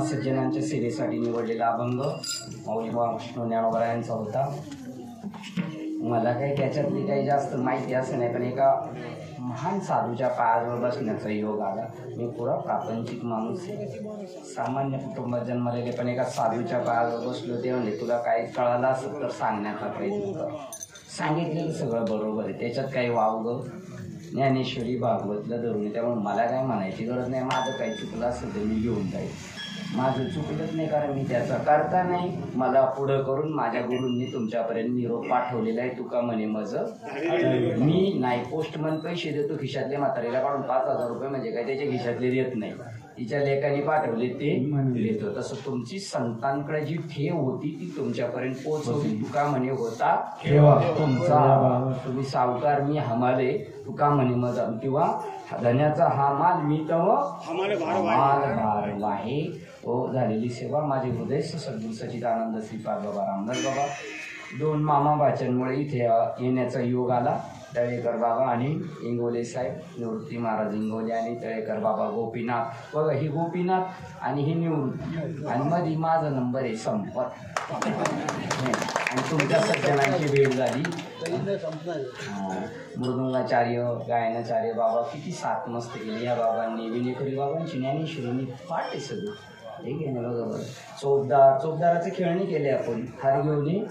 सज्जनांच्या सेवेसाठी निवडलेला अभंग माऊली विष्णू ज्ञानोबरायांचा होता. मला काही त्याच्यातली काही जास्त माहिती असं नाही, पण एका महान साधूच्या पायावर बसण्याचा योग आला. मी पुरा प्रापंचिक माणूस, सामान्य कुटुंबात जन्मलेले, पण एका साधूच्या पायावर बसलो. ते म्हणले तुला काही कळालं असेल तर सांगण्याचा प्रयत्न कर. सांगितलेलं सगळं बरोबर आहे, त्याच्यात काही वावगं ज्ञानेश्वरी भागवतला धरून आहे. त्यामुळे मला काय म्हणायची गरज नाही. माझं काही चुकलं असेल तर मी घेऊन जाईल. माझं चुकलंच नाही, कारण मी त्याचा करता नाही. मला पुढं करून माझ्या गुरूंनी तुमच्यापर्यंत निरोप पाठवलेला आहे. तुका म्हणे माझं मी नाही. पोस्टमन पैसे देतो खिशातले, म्हातारीला काढून 5,000 रुपये म्हणजे काय त्याच्या खिशातले देत नाही. तिच्या लेखाने पाठवले ते देतो. तसं तुमची संतांकडे जी ठेव होती ती तुमच्यापर्यंत पोहोचवली. तुका म्हणे होता तुमचा, तुम्ही सावकार मी हमाले. तुका म्हणे मजा किंवा धन्याचा हा माल मी तव माल भार वाहे. हो झालेली सेवा माझे हृदय सद्गुरू सच्चिदानंद श्रीपाद बाबा रामदास बाबा 2 मामा वाचनमुळे इथे येण्याचा योग आला. तळेकर बाबा आणि इंगोले साहेब, निवृत्ती महाराज इंगोले आणि तळेकर बाबा गोपीनाथ. बघा ही गोपीनाथ आणि ही निवृत्ती आणि मध्ये माझा नंबर आहे संपत. आणि तुमच्या सज्जनांची भेट झाली. मृदुंगाचार्य गायनाचार्य बाबा किती साथ मस्त केली या बाबांनी. विनेकरी बाबांची ज्ञानेश्वरींनी पाठ आहे सगळं. ठीक आहे ना. बरोबर. चोपदाराचे खेळणी केले आपण. हार घेऊन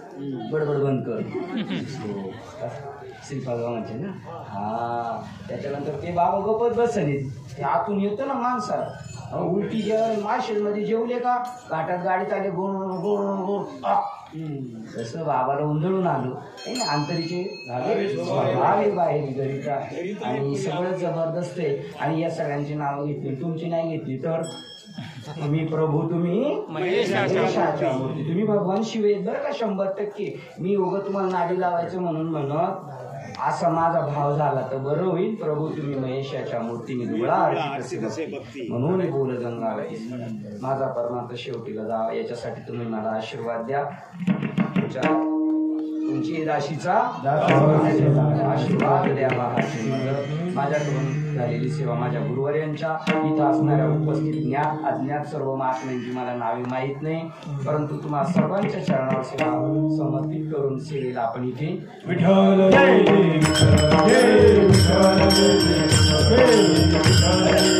बडबड बंद कर श्रीपाद बाबांचे ना. हा त्याच्यानंतर ते बाबा गपत बसले. ते आतून येतं ना माणसाला उलटी जेवण मार्शलमध्ये जेवले का घाटात गाडीत आले गोण गोण गोण तसं बाबाला उंधळून आलो. अंतरीचे झाले बाहेर घरीचा आणि सगळं जबरदस्त आहे. आणि या सगळ्यांची नावं घेतली, तुमची नाही घेतली तर तुम्ही प्रभू तुम्ही महेशाच्या मूर्ती, तुम्ही भगवान शिव आहेत बरं का 100%. मी उगं तुम्हाला नाडी लावायचं म्हणून म्हणत असा माझा भाव झाला तर बरं होईल. प्रभू तुम्ही महेशाच्या मूर्तीने धुळा म्हणून बोल गंगावती. माझा परमार्थ शेवटीला जावा याच्यासाठी तुम्ही मला आशीर्वाद द्या. तुमची राशीचा आशीर्वाद द्या. माझ्याकडून झालेली सेवा माझ्या गुरुवर्यांच्या इथं असणाऱ्या उपस्थित ज्ञात अज्ञात सर्व महात्म्यांची मला नावे माहीत नाही, परंतु तुम्हाला सर्वांच्या चरणावर सेवा समर्पित करून सेवेला आपण इथे विठ्ठल जय विठ्ठल जय विठ्ठल जय विठ्ठल.